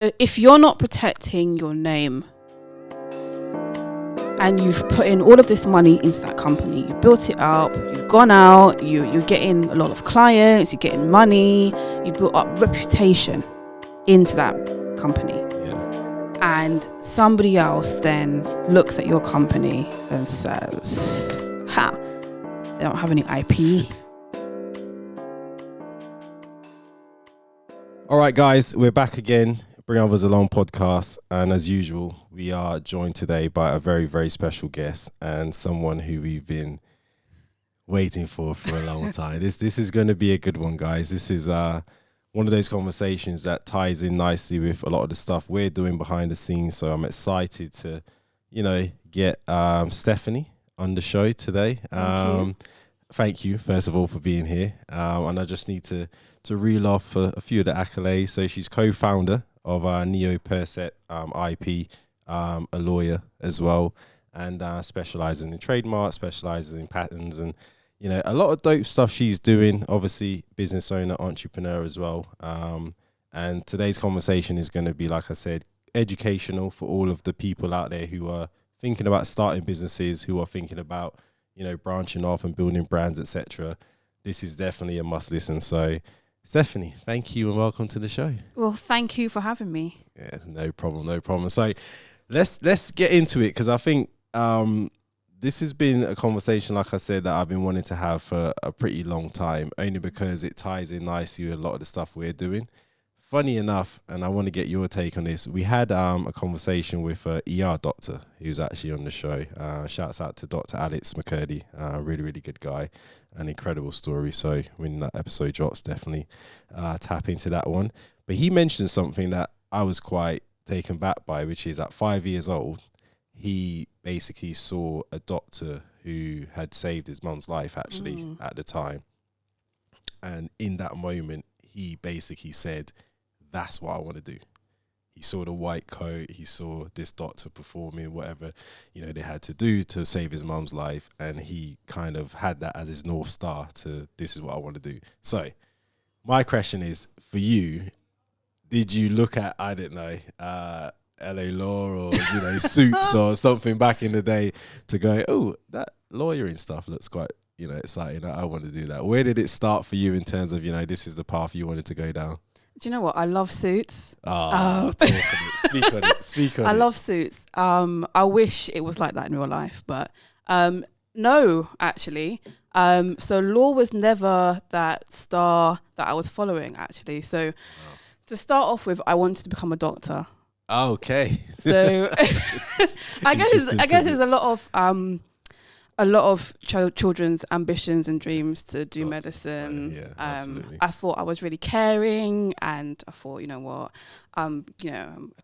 if you're not protecting your name and you've put in all of this money into that company, you built it up, you've gone out, you're getting a lot of clients, you're getting money, you built up reputation into that company. Yeah. And somebody else then looks at your company and says, they don't have any IP. All right, guys, we're back again. Bring Others Along podcast. And as usual, we are joined today by a very, very special guest and someone who we've been waiting for a long time. This is going to be a good one, guys. This is one of those conversations that ties in nicely with a lot of the stuff we're doing behind the scenes. So I'm excited to, get Stephanie on the show today. Thank you, first of all, for being here. And I just need to reel off a few of the accolades. So she's co-founder of Neo Percept IP, a lawyer as well, and specializing in trademarks, specializing in patents, and a lot of dope stuff she's doing. Obviously, business owner, entrepreneur as well. And today's conversation is going to be, like I said, educational for all of the people out there who are thinking about starting businesses, who are thinking about branching off and building brands, etc. This is definitely a must listen. So, Stephanie, thank you and welcome to the show. Well, thank you for having me. Yeah, no problem. So let's get into it, because I think this has been a conversation, like I said, that I've been wanting to have for a pretty long time, only because it ties in nicely with a lot of the stuff we're doing. Funny enough, and I want to get your take on this, we had a conversation with an ER doctor who's actually on the show. Shouts out to Dr. Alex McCurdy, really, really good guy, an incredible story. So when that episode drops, definitely tap into that one. But he mentioned something that I was quite taken back by, which is at 5 years old, he basically saw a doctor who had saved his mum's life actually at the time. And in that moment, he basically said, that's what I want to do. He saw the white coat. He saw this doctor performing whatever, they had to do to save his mum's life. And he kind of had that as his North Star to, this is what I want to do. So my question is, for you, did you look at, I don't know, LA Law or, Suits or something back in the day to go, oh, that lawyering stuff looks quite, exciting. I want to do that. Where did it start for you in terms of, this is the path you wanted to go down? Do you know what? I love Suits. Speak on it. I love Suits. I wish it was like that in real life, but no, actually. So law was never that star that I was following, actually. So to start off with, I wanted to become a doctor. Okay. So I guess there's a lot of children's ambitions and dreams to do medicine. Yeah, absolutely. I thought I was really caring, and I thought, I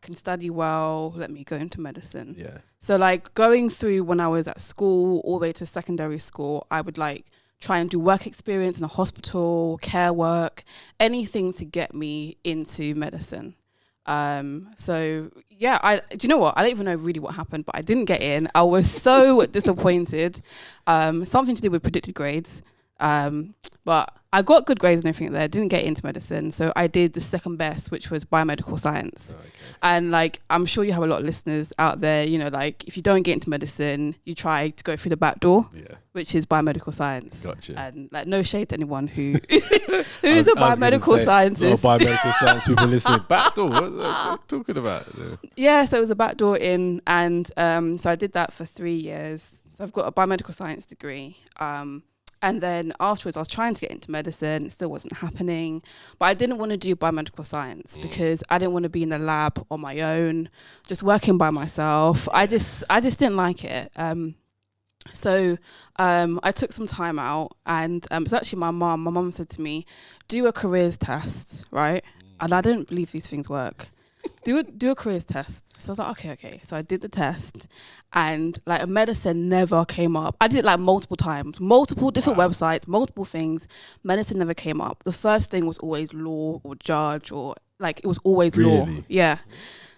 can study well. Let me go into medicine. Yeah. So going through when I was at school all the way to secondary school, I would try and do work experience in a hospital, care work, anything to get me into medicine. So yeah, do you know what? I don't even know really what happened, but I didn't get in. I was so disappointed. Something to do with predicted grades. But I got good grades and everything there. Didn't get into medicine. So I did the second best, which was biomedical science. Okay. And I'm sure you have a lot of listeners out there, if you don't get into medicine, you try to go through the back door, which is biomedical science. Gotcha. And no shade to anyone who who's a biomedical scientist. A lot of biomedical science people listening. Back door? What are you talking about? Yeah, so it was a back door in. And so I did that for 3 years. So I've got a biomedical science degree. And then afterwards, I was trying to get into medicine. It still wasn't happening. But I didn't want to do biomedical science because I didn't want to be in the lab on my own, just working by myself. I just didn't like it. So I took some time out, and it's actually my mum. My mum said to me, do a careers test, right? And I don't believe these things work. Do a careers test. So I was like, okay. So I did the test, and medicine never came up. I did it multiple times, multiple different websites, multiple things. Medicine never came up. The first thing was always law or judge, or it was always law. Yeah.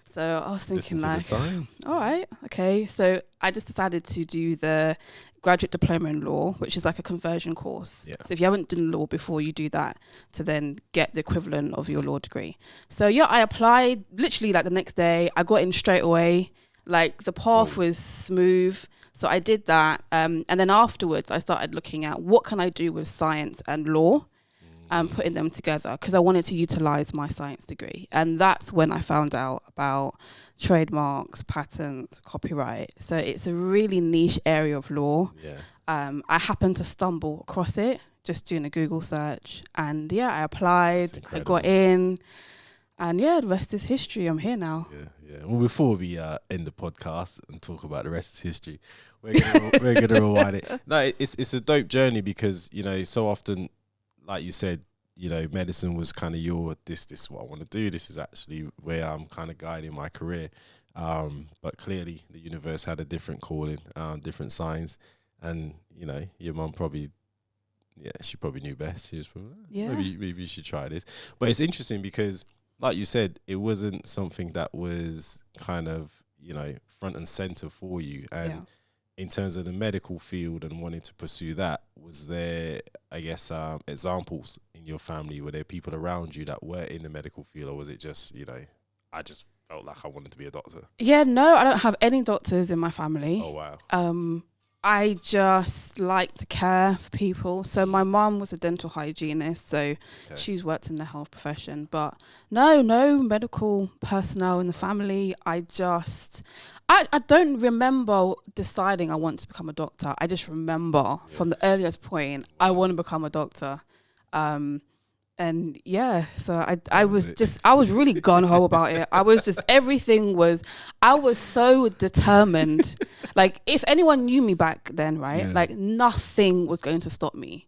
So I was thinking all right, okay. So I just decided to do the graduate diploma in law, which is like a conversion course. Yeah. So if you haven't done law before, you do that to then get the equivalent of your law degree. So yeah, I applied literally like the next day. I got in straight away. Like the path was smooth. So I did that. And then afterwards, I started looking at what can I do with science and law and putting them together, because I wanted to utilize my science degree. And that's when I found out about trademarks, patents, copyright. So it's a really niche area of law. Yeah. I happened to stumble across it just doing a Google search. And yeah, I applied, I got in. And yeah, the rest is history. I'm here now. Yeah. Well, before we end the podcast and talk about the rest is history, we're gonna rewind it. No, it's a dope journey because, you know, so often, like you said, you know, medicine was kind of this is what I want to do. This is actually where I'm kind of guiding my career. But clearly the universe had a different calling, different signs. And, you know, your mum probably, she probably knew best. She was probably, maybe you should try this. But it's interesting because, like you said, it wasn't something that was kind of, you know, front and center for you. And in terms of the medical field and wanting to pursue that, was there, I guess, examples in your family? Were there people around you that were in the medical field, or was it just, you know, I just felt like I wanted to be a doctor? Yeah, no, I don't have any doctors in my family. Oh, wow. I just like to care for people. So my mum was a dental hygienist, so she's worked in the health profession. But no medical personnel in the family. I don't remember deciding I want to become a doctor. I just remember from the earliest point, I want to become a doctor. And yeah, so I was really gung-ho about it. I was so determined. Like, if anyone knew me back then, right, like nothing was going to stop me.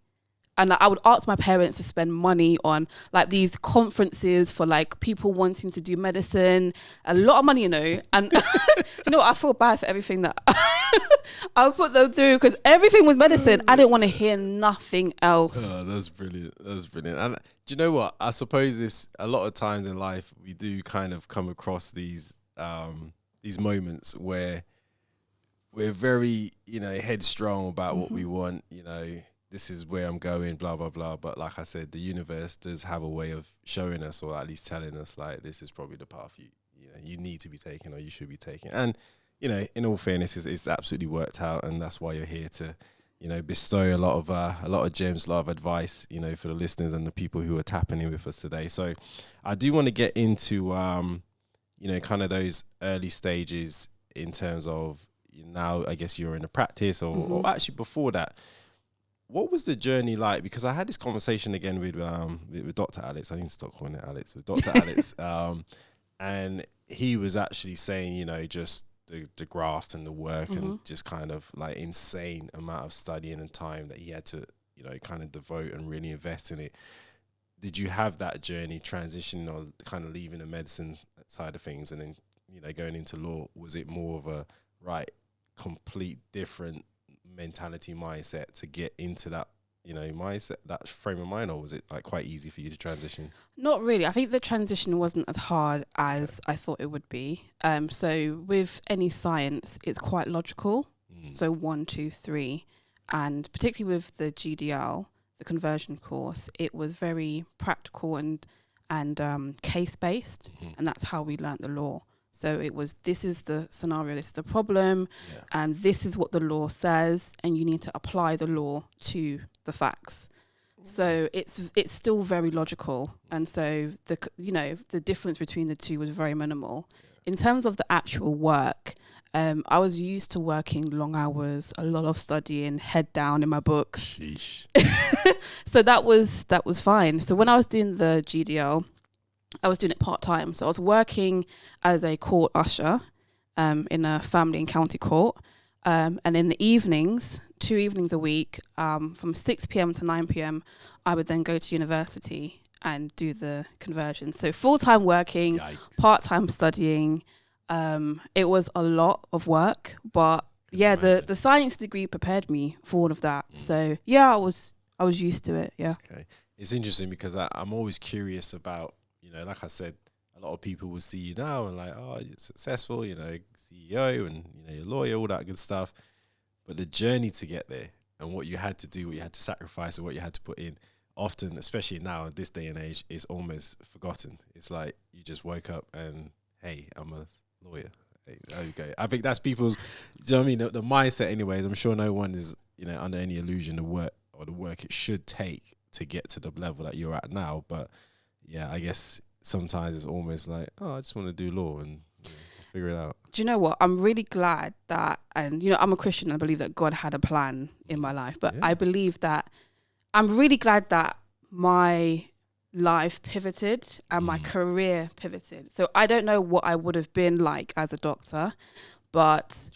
And I would ask my parents to spend money on like these conferences for like people wanting to do medicine, a lot of money, you know. And you know what? I feel bad for everything that I would put them through, because everything was medicine. I didn't want to hear nothing else. Oh, that's brilliant. That's brilliant. And do you know what? I suppose this, a lot of times in life, we do kind of come across these moments where we're very, you know, headstrong about what we want, you know. This is where I'm going, blah, blah, blah. But like I said, the universe does have a way of showing us, or at least telling us, like, this is probably the path you need to be taking, or you should be taking. And, you know, in all fairness, it's absolutely worked out. And that's why you're here to, you know, bestow a lot of gems, a lot of advice, you know, for the listeners and the people who are tapping in with us today. So I do want to get into, you know, kind of those early stages in terms of now, I guess you're in a practice or actually before that. What was the journey like? Because I had this conversation again with Dr. Alex. I need to stop calling it Alex. With Dr. Alex. And he was actually saying, you know, just the graft and the work and just kind of like insane amount of studying and time that he had to, you know, kind of devote and really invest in it. Did you have that journey transitioning or kind of leaving the medicine side of things and then, you know, going into law? Was it more of a complete different mentality mindset to get into that, you know, mindset, that frame of mind, or was it like quite easy for you to transition? Not really. I think the transition wasn't as hard as I thought it would be. So with any science, it's quite logical. So 1, 2, 3, and particularly with the GDL, the conversion course, it was very practical and case based, and that's how we learnt the law. So it was, this is the scenario, this is the problem, and this is what the law says, and you need to apply the law to the facts. So it's still very logical, and so the difference between the two was very minimal. In terms of the actual work, I was used to working long hours, a lot of studying, head down in my books. Sheesh. So that was fine. So when I was doing the GDL, I was doing it part-time. So I was working as a court usher in a family and county court. And in the evenings, 2 evenings a week, from 6 p.m. to 9 p.m., I would then go to university and do the conversion. So full-time working, part-time studying. It was a lot of work, but the science degree prepared me for all of that. So yeah, I was used to it. Yeah. Okay. It's interesting because I'm always curious about, you know, like I said, a lot of people will see you now and like, oh, you're successful, you know, CEO and, you know, you're a lawyer, all that good stuff. but the journey to get there and what you had to do, what you had to sacrifice, and what you had to put in, often, especially now in this day and age, is almost forgotten. It's like you just woke up and, hey, I'm a lawyer. Hey, there you go. I think that's people's, do you know what I mean? The mindset anyways. I'm sure no one is, under any illusion of the work it should take to get to the level that you're at now. But yeah, I guess sometimes it's almost like, oh, I just want to do law and figure it out. Do you know what? I'm really glad that, and I'm a Christian and I believe that God had a plan in my life, but I believe that I'm really glad that my life pivoted and my career pivoted. So I don't know what I would have been like as a doctor, but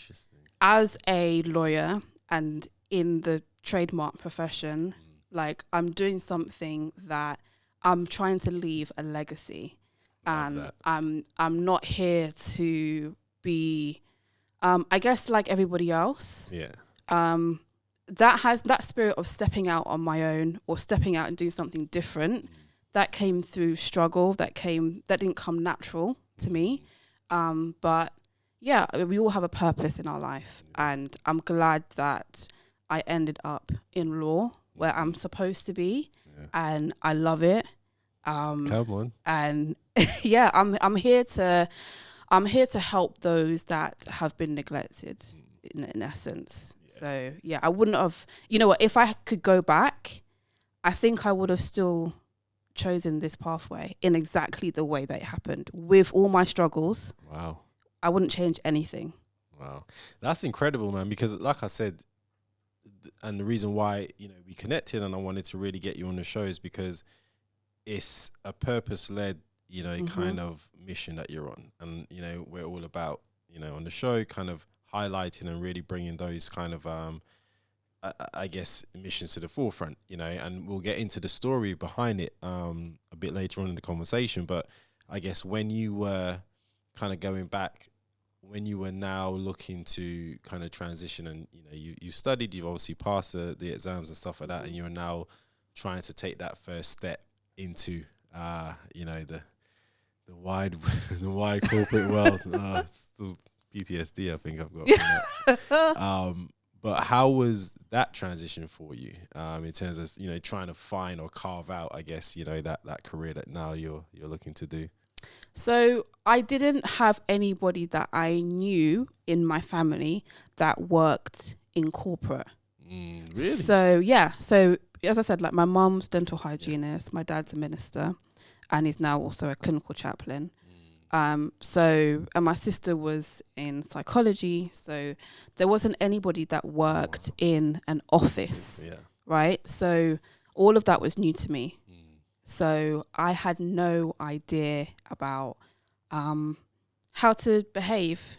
as a lawyer and in the trademark profession, like I'm doing something that I'm trying to leave a legacy. And I'm not here to be, I guess, like everybody else. Yeah. That has that spirit of stepping out on my own or stepping out and doing something different. That came through struggle. That didn't come natural to me. But yeah, we all have a purpose in our life, and I'm glad that I ended up in law where I'm supposed to be, and I love it. Come on. And yeah, I'm here to help those that have been neglected in essence. Yeah. So yeah, I wouldn't have, if I could go back, I think I would have still chosen this pathway in exactly the way that it happened with all my struggles. Wow. I wouldn't change anything. Wow. That's incredible, man, because like I said, and the reason why, we connected and I wanted to really get you on the show is because it's a purpose-led, kind of mission that you're on. And, we're all about, on the show kind of highlighting and really bringing those kind of, I guess, missions to the forefront, and we'll get into the story behind it a bit later on in the conversation. But I guess when you were kind of going back, when you were now looking to kind of transition and, you studied, you've obviously passed the exams and stuff like that, and you're now trying to take that first step into, the wide corporate world. It's still PTSD, I think I've got from that. But how was that transition for you in terms of, trying to find or carve out, I guess, that career that now you're looking to do? So I didn't have anybody that I knew in my family that worked in corporate. Really? So yeah. So as I said, like my mum's dental hygienist, my dad's a minister, and he's now also a clinical chaplain. And my sister was in psychology, so there wasn't anybody that worked in an office, right? So all of that was new to me. So I had no idea about how to behave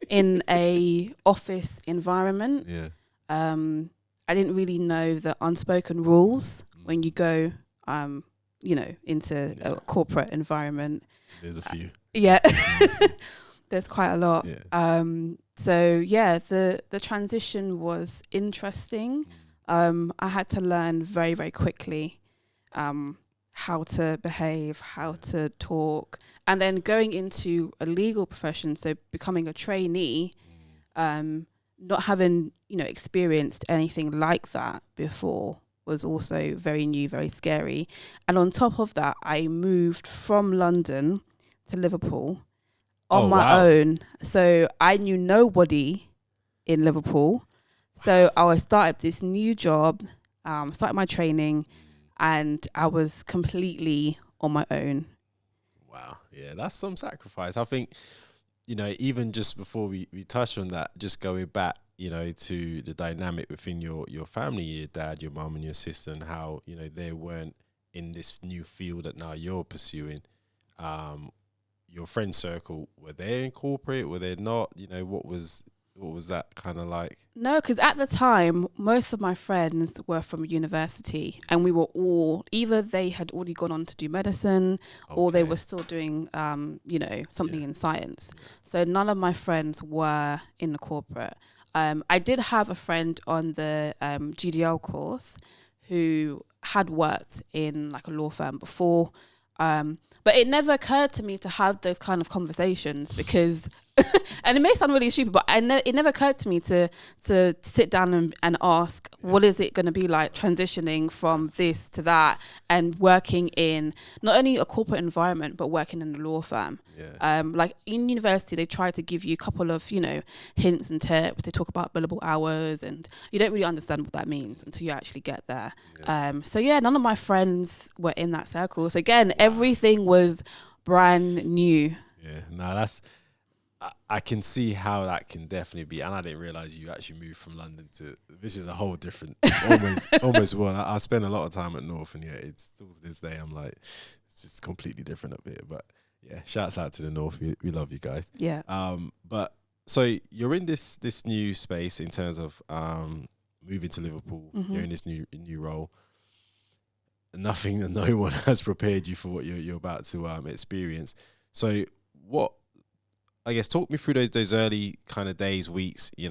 in a office environment. Yeah. I didn't really know the unspoken rules when you go, into a corporate environment. There's a few. Yeah, there's quite a lot. Yeah. So yeah, the transition was interesting. I had to learn very, very quickly how to behave, how to talk, and then going into a legal profession, so becoming a trainee, not having, experienced anything like that before was also very new, very scary. And on top of that, I moved from London to Liverpool on my own. So I knew nobody in Liverpool. So I started this new job, started my training, and I was completely on my own. Wow. Yeah, that's some sacrifice. I think, even just before we touch on that, just going back, to the dynamic within your family, your dad, your mum and your sister, and how, they weren't in this new field that now you're pursuing. Your friend circle, were they in corporate? Were they not? What was that kind of like? No, because at the time, most of my friends were from university, and we were all, either they had already gone on to do medicine, or they were still doing, something in science. So none of my friends were in the corporate. I did have a friend on the GDL course who had worked in like a law firm before, but it never occurred to me to have those kind of conversations because And it may sound really stupid, but it never occurred to me to sit down and ask, what is it going to be like transitioning from this to that, and working in not only a corporate environment, but working in a law firm. Like in university, they try to give you a couple of, hints and tips. They talk about billable hours, and you don't really understand what that means until you actually get there. So none of my friends were in that circle. So again, everything was brand new. I can see how that can definitely be, and I didn't realize you actually moved from London to, which is a whole different, almost one. I spend a lot of time at North, and it's still to this day I'm like, it's just completely different up here. But shouts out to the North. We love you guys. But so you're in this new space in terms of moving to Liverpool. You're in this new role. Nothing and no one has prepared you for what you're about to experience. So what? I guess talk me through those early kind of days, weeks. You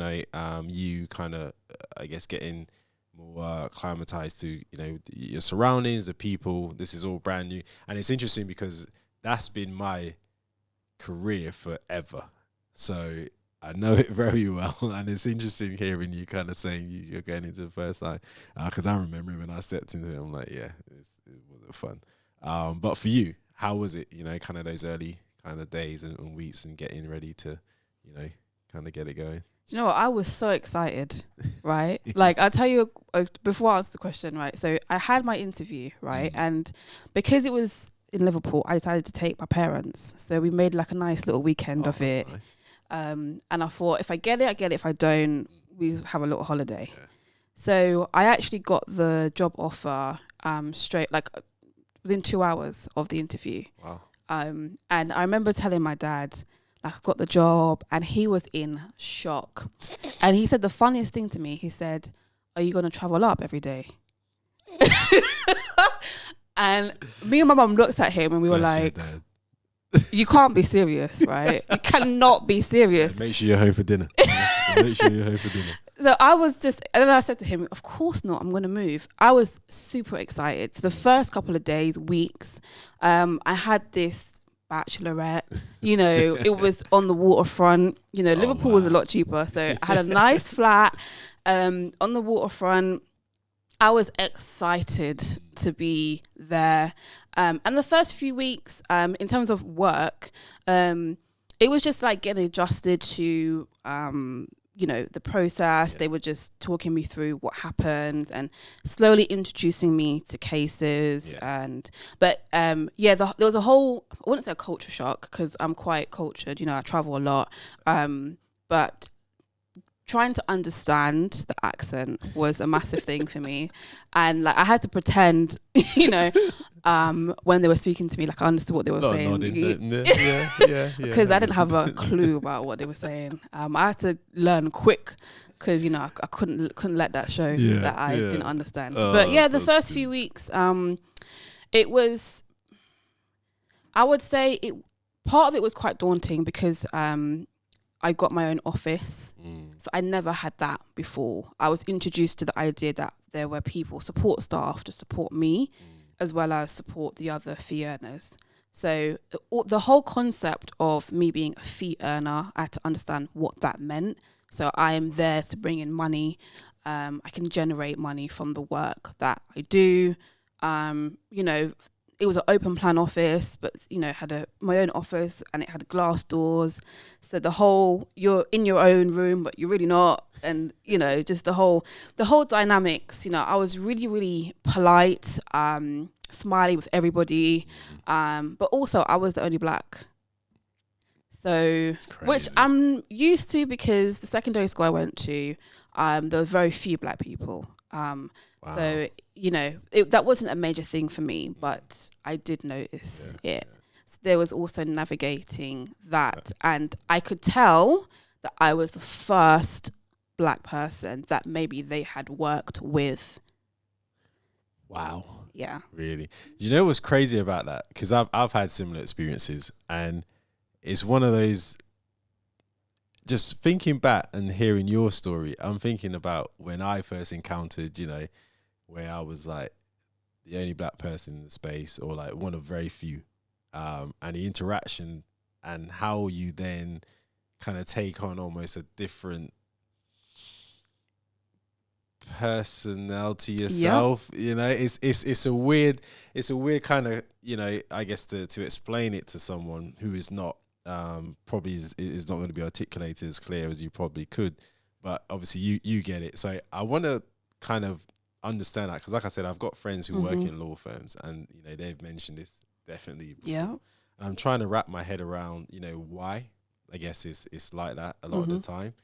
kind of I guess getting more acclimatized to your surroundings, the people. This is all brand new, and it's interesting because that's been my career forever. So I know it very well, and it's interesting hearing you kind of saying you're going into the first time, because I remember when I stepped into it, I'm like, it wasn't fun. But for you, how was it? Kind of those early kind of days and weeks and getting ready to, kind of get it going. Do you know what? I was so excited, right? Like, I'll tell you, before I answer the question, right? So I had my interview, right? And because it was in Liverpool, I decided to take my parents. So we made like a nice little weekend of it. Nice. And I thought, if I get it, I get it. If I don't, we have a little holiday. So I actually got the job offer straight, like within 2 hours of the interview. Wow. And I remember telling my dad, like, I've got the job, and he was in shock. And he said the funniest thing to me. He said, "Are you going to travel up every day?" And me and my mum looked at him, and we were like, "You can't be serious, right? You cannot be serious." Make sure you're home for dinner. So I was just, and then I said to him, "Of course not, I'm going to move." I was super excited. So the first couple of days, weeks, I had this bachelorette, it was on the waterfront. Liverpool was a lot cheaper. So I had a nice flat on the waterfront. I was excited to be there. And the first few weeks, in terms of work, it was just like getting adjusted to, the process. They were just talking me through what happened and slowly introducing me to cases. But there was a whole, I wouldn't say a culture shock, because I'm quite cultured, I travel a lot. But trying to understand the accent was a massive thing for me. And like, I had to pretend, when they were speaking to me, like I understood what they were saying. Because I didn't have a clue about what they were saying. I had to learn quick, because I couldn't let that show that I didn't understand. But the first few weeks, it was, I would say part of it was quite daunting, because I got my own office. So I never had that before. I was introduced to the idea that there were support staff to support me, as well as support the other fee earners. So the whole concept of me being a fee earner, I had to understand what that meant. So I am there to bring in money. I can generate money from the work that I do. It was an open plan office, but had my own office, and it had glass doors. So the whole, you're in your own room, but you're really not. And just the whole dynamics. I was really, really polite, smiley with everybody, but also I was the only black. So, which I'm used to, because the secondary school I went to, there were very few black people. Wow. So, that wasn't a major thing for me, but I did notice it. So there was also navigating that. And I could tell that I was the first black person that maybe they had worked with. Wow. Yeah. Really? You know what's crazy about that? Because I've had similar experiences, and it's one of those, just thinking back and hearing your story, I'm thinking about when I first encountered, where I was like the only black person in the space, or like one of very few, and the interaction and how you then kind of take on almost a different personality yourself. You know, it's a weird kind of, you know, I guess to explain it to someone who is not probably is not going to be articulated as clear as you probably could, but obviously you get it. So I want to kind of understand that, because like I said, I've got friends who work in law firms, and you know, they've mentioned this definitely before. Yeah. And I'm trying to wrap my head around, you know, why I guess it's like that a lot of the time.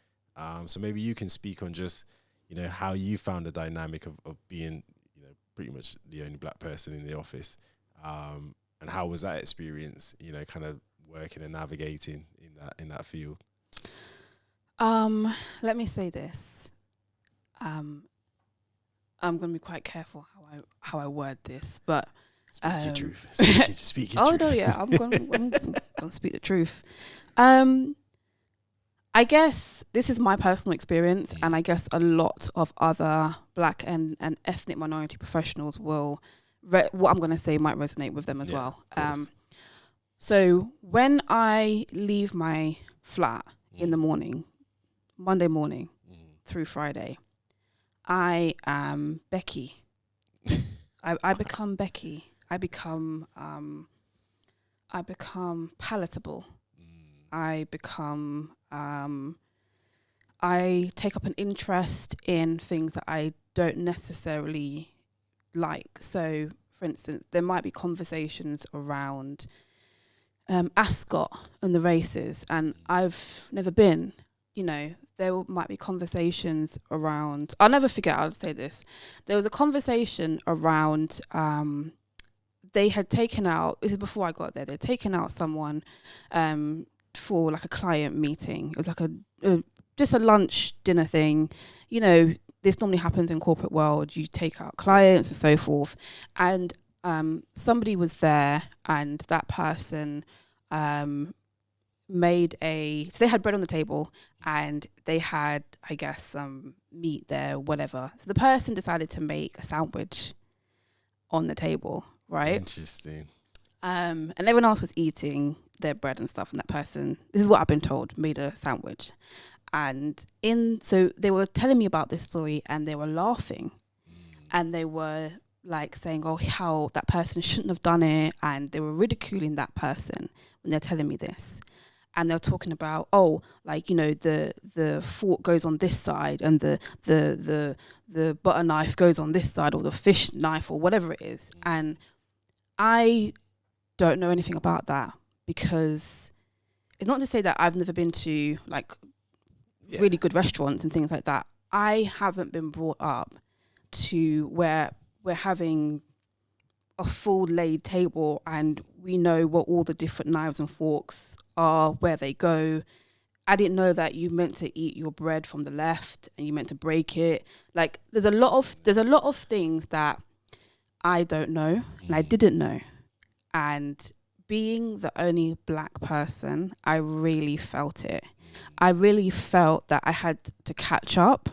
So maybe you can speak on just, you know, how you found the dynamic of being, you know, pretty much the only black person in the office, and how was that experience, you know, kind of working and navigating in that field. Let me say this. I'm going to be quite careful how I word this, but speak your truth. Speak your truth. Oh no, yeah, I'm going to speak the truth. I guess this is my personal experience, and I guess a lot of other black and ethnic minority professionals will, what I'm going to say might resonate with them as well. So when I leave my flat in the morning, Monday morning through Friday, I am Becky. I become Becky. I become palatable. I become I take up an interest in things that I don't necessarily like. So, for instance, there might be conversations around Ascot and the races, and I've never been. You know, there might be conversations around. I'll never forget. I'll say this. There was a conversation around. They had taken out. This is before I got there. They'd taken out someone for like a client meeting. It was like just a lunch dinner thing. You know, this normally happens in corporate world. You take out clients and so forth, and somebody was there, and that person made so they had bread on the table, and they had, I guess, some meat there, whatever. So the person decided to make a sandwich on the table, right? Interesting. And everyone else was eating their bread and stuff, and that person, this is what I've been told, made a sandwich. And so they were telling me about this story, and they were laughing, and they were like saying, oh, how that person shouldn't have done it, and they were ridiculing that person when they're telling me this. And they're talking about, oh, like, you know, the fork goes on this side, and the butter knife goes on this side, or the fish knife, or whatever it is. And I don't know anything about that, because it's not to say that I've never been to like really good restaurants and things like that. I haven't been brought up to where we're having a full laid table and we know what all the different knives and forks are, where they go. I didn't know that you meant to eat your bread from the left and you meant to break it. Like there's a lot of things that I don't know and I didn't know. And being the only black person, I really felt it. I really felt that I had to catch up.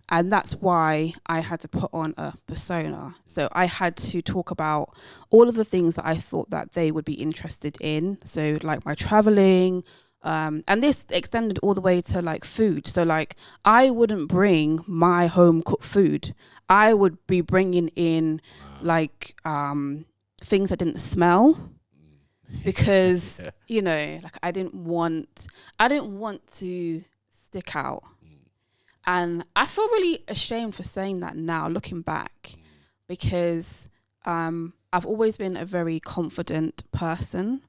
And that's why I had to put on a persona. So I had to talk about all of the things that I thought that they would be interested in. So like my traveling, and this extended all the way to like food. So like I wouldn't bring my home cooked food. I would be bringing in like things that didn't smell, because you know, like I didn't want to stick out. And I feel really ashamed for saying that now, looking back, because I've always been a very confident person.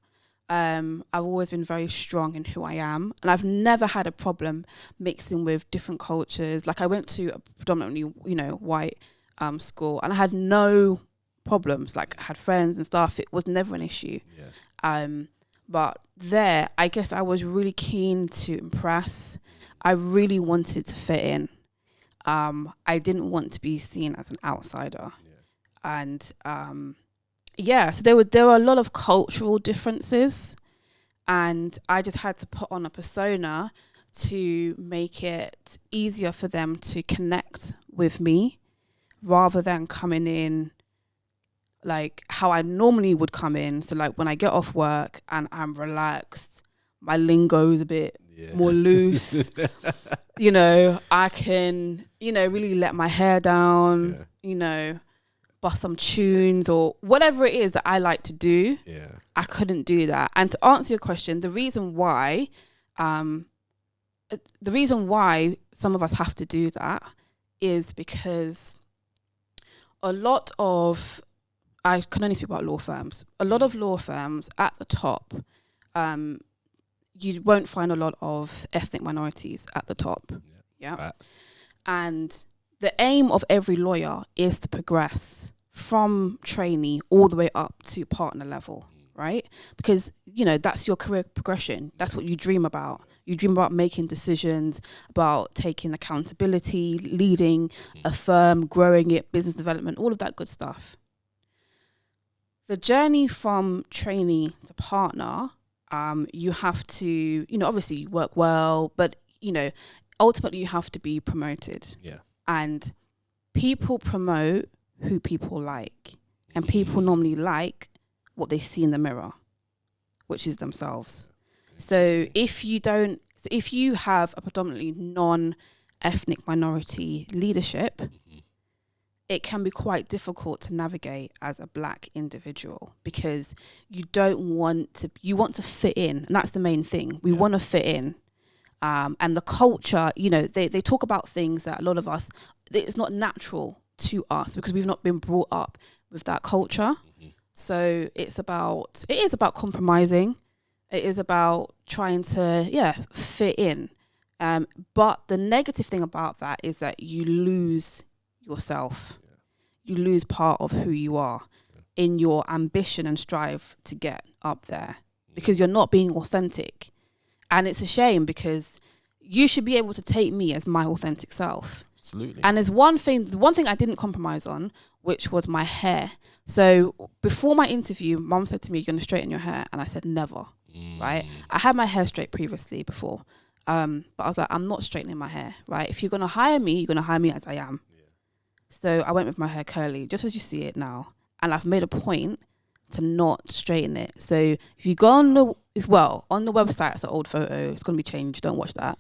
I've always been very strong in who I am. And I've never had a problem mixing with different cultures. Like I went to a predominantly, you know, white school, and I had no problems. Like I had friends and stuff. It was never an issue. Yeah. But there, I guess I was really keen to impress. I really wanted to fit in. I didn't want to be seen as an outsider. Yeah. And so there were a lot of cultural differences, and I just had to put on a persona to make it easier for them to connect with me, rather than coming in like how I normally would come in. So like when I get off work and I'm relaxed, my lingo is a bit more loose. You know, I can, you know, really let my hair down, you know, bust some tunes or whatever it is that I like to do. I couldn't do that. And to answer your question, the reason why some of us have to do that is because a lot of, I can only speak about law firms. A lot of law firms at the top, you won't find a lot of ethnic minorities at the top. Yeah. And the aim of every lawyer is to progress from trainee all the way up to partner level, right? Because, you know, that's your career progression. That's what you dream about. You dream about making decisions, about taking accountability, leading a firm, growing it, business development, all of that good stuff. The journey from trainee to partner, you have to, you know, obviously work well, but, you know, ultimately you have to be promoted. And people promote who people like. And people normally like what they see in the mirror, which is themselves. So if you have a predominantly non-ethnic minority leadership, it can be quite difficult to navigate as a black individual because you want to fit in. And that's the main thing. We want to fit in. And the culture, you know, they talk about things that a lot of us, it's not natural to us because we've not been brought up with that culture. So it is about compromising. It is about trying to, fit in. But the negative thing about that is that you lose yourself. You lose part of who you are in your ambition and strive to get up there because you're not being authentic. And it's a shame because you should be able to take me as my authentic self. Absolutely. And there's one thing I didn't compromise on, which was my hair. So before my interview, Mum said to me, "You're going to straighten your hair." And I said, "Never." Right? I had my hair straight previously before. But I was like, I'm not straightening my hair, right? If you're going to hire me, you're going to hire me as I am. So I went with my hair curly, just as you see it now. And I've made a point to not straighten it. So if you go on the website, it's an old photo. It's going to be changed. Don't watch that.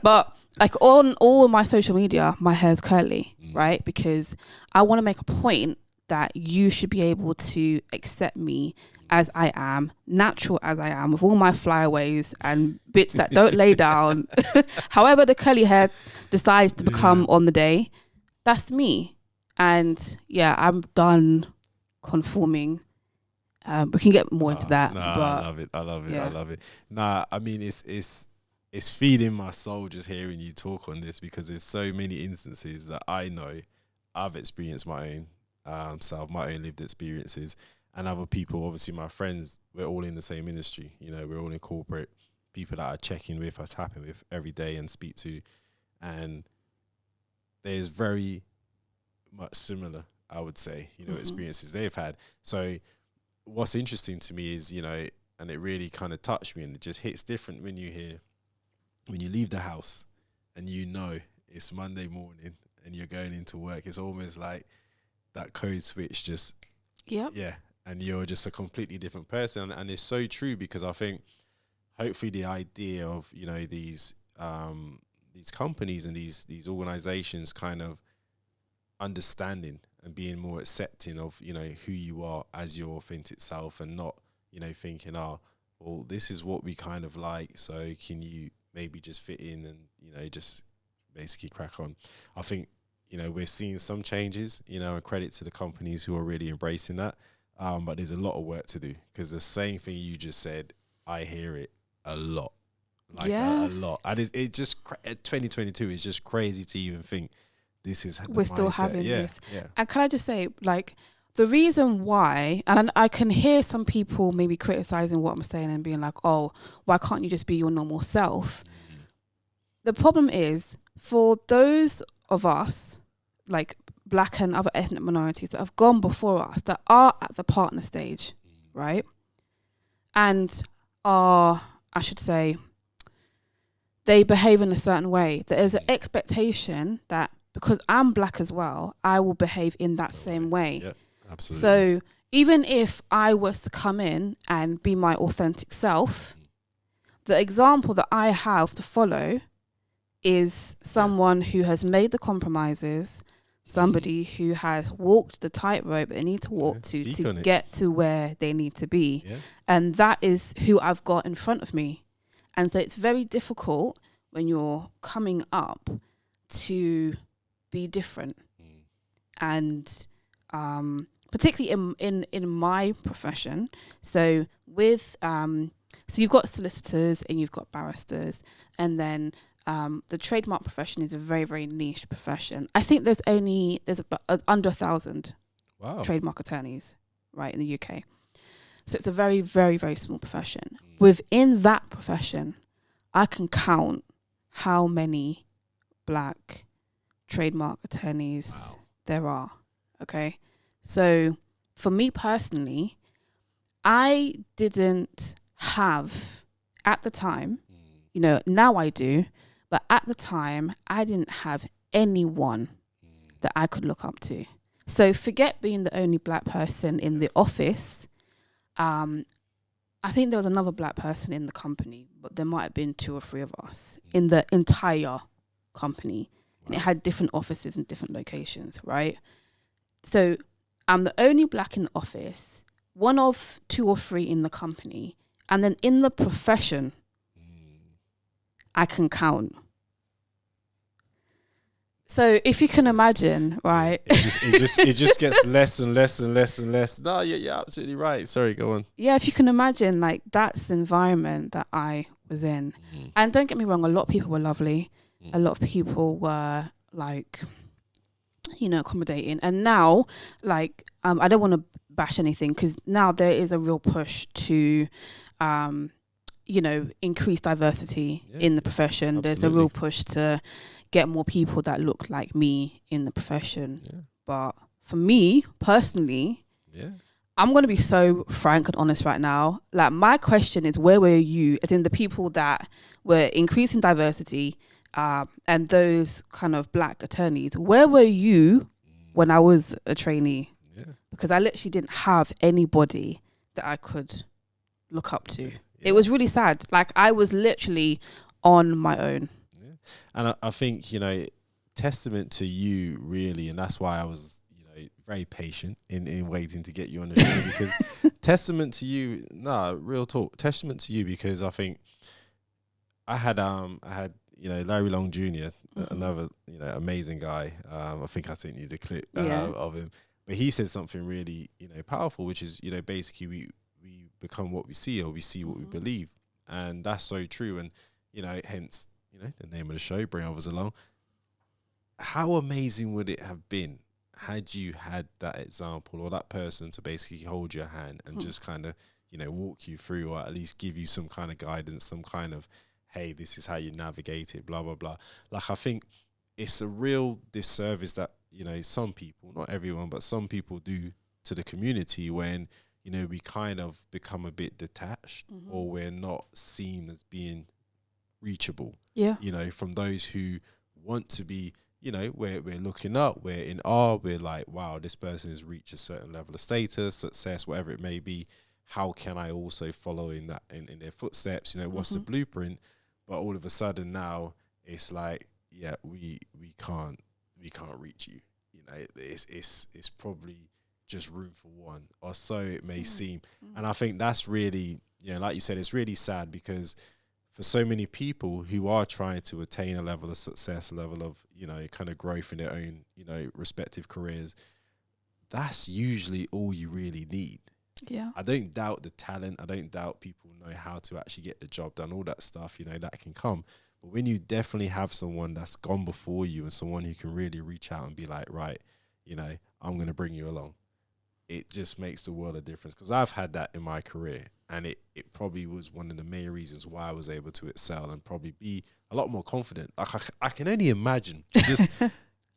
But like on all my social media, my hair's curly, right? Because I want to make a point that you should be able to accept me as I am, natural as I am, with all my flyaways and bits that don't lay down. However the curly hair decides to become on the day, that's me. And yeah, I'm done conforming. We can get more into that. Nah, but I love it. Nah, I mean, it's feeding my soul just hearing you talk on this because there's so many instances that I know I've experienced my own self, my own lived experiences. And other people, obviously my friends, we're all in the same industry. You know, we're all in corporate, people that I check in with, I tap in with every day and speak to. And there's very much similar, I would say, you know, experiences they've had. So what's interesting to me is, you know, and it really kind of touched me and it just hits different when you leave the house and you know it's Monday morning and you're going into work. It's almost like that code switch just, and you're just a completely different person. And it's so true because I think hopefully the idea of, you know, these companies and these organizations kind of understanding and being more accepting of, you know, who you are as your authentic self and not, you know, thinking, well, this is what we kind of like, so can you maybe just fit in and, you know, just basically crack on. I think, you know, we're seeing some changes, you know, and credit to the companies who are really embracing that. But there's a lot of work to do because the same thing you just said, I hear it a lot, a lot. And it just 2022 is just crazy to even think this is we're still having this. Yeah. And can I just say, like, the reason why, and I can hear some people maybe criticizing what I'm saying and being like, oh, why can't you just be your normal self? The problem is for those of us, like black and other ethnic minorities that have gone before us, that are at the partner stage, right? And are, I should say, they behave in a certain way. There is an expectation that because I'm black as well, I will behave in that same way. Yeah, absolutely. So even if I was to come in and be my authentic self, the example that I have to follow is someone who has made the compromises, somebody who has walked the tightrope they need to walk to get to where they need to be. Yeah. And that is who I've got in front of me. And so it's very difficult when you're coming up to be different. And particularly in my profession, so with so you've got solicitors and you've got barristers, and then the trademark profession is a very, very niche profession. I think there's about under 1,000 trademark attorneys, right, in the UK. So it's a very, very, very small profession. Within that profession, I can count how many black trademark attorneys there are. Okay. So for me personally, I didn't have at the time, now I do, but at the time I didn't have anyone that I could look up to. So forget being the only black person in the office. I think there was another black person in the company, but there might have been 2 or 3 of us in the entire company. And it had different offices in different locations, right? So I'm the only black in the office, one of 2 or 3 in the company, and then in the profession, I can count. So if you can imagine, right? It just gets less and less and less and less. No, you're absolutely right. Sorry, go on. Yeah, if you can imagine, like, that's the environment that I was in. And don't get me wrong, a lot of people were lovely. A lot of people were like, accommodating. And now, like, I don't want to bash anything, because now there is a real push to, increase diversity in the profession. Absolutely. There's a real push to get more people that look like me in the profession. Yeah. But for me personally, I'm going to be so frank and honest right now. Like, my question is, where were you, as in the people that were increasing diversity, and those kind of black attorneys, where were you when I was a trainee? Because I literally didn't have anybody that I could look up to. It was really sad. Like, I was literally on my own. And I think, testament to you, really, and that's why I was, very patient in waiting to get you on the show, because testament to you, real talk, testament to you, because I think I had Larry Long Jr., another, amazing guy. I think I sent you the clip of him, but he said something really, powerful, which is, basically we become what we see, or we see what we believe. And that's so true. And, hence, the name of the show, bring others along. How amazing would it have been had you had that example, or that person to basically hold your hand and just kind of, walk you through, or at least give you some kind of guidance, some kind of, hey, this is how you navigate it, blah, blah, blah. Like, I think it's a real disservice that, some people, not everyone, but some people do to the community when, we kind of become a bit detached, or we're not seen as being reachable, from those who want to be, we're looking up, we're in awe, we're like, wow, this person has reached a certain level of status, success, whatever it may be. How can I also follow in that, in their footsteps? What's the blueprint? But all of a sudden now it's like, we can't reach you. It's probably just room for one, or so it may seem. And I think that's really, like you said, it's really sad, because for so many people who are trying to attain a level of success, a level of, kind of growth in their own, respective careers, that's usually all you really need. Yeah. I don't doubt the talent. I don't doubt people know how to actually get the job done, all that stuff, that can come. But when you definitely have someone that's gone before you, and someone who can really reach out and be like, right, I'm going to bring you along, it just makes the world of difference. Because I've had that in my career, and it probably was one of the main reasons why I was able to excel and probably be a lot more confident. Like, I can only imagine just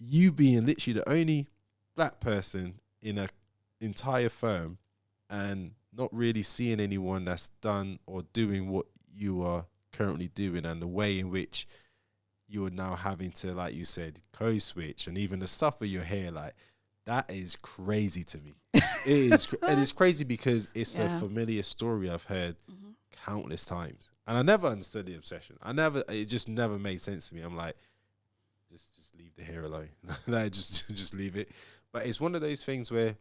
you being literally the only black person in an entire firm, and not really seeing anyone that's done or doing what you are currently doing, and the way in which you are now having to, like you said, code switch, and even the stuff with your hair, like, that is crazy to me. It is, and it's crazy because it's a familiar story I've heard countless times. And I never understood the obsession. It just never made sense to me. I'm like, just leave the hair alone. Like, just leave it. But it's one of those things where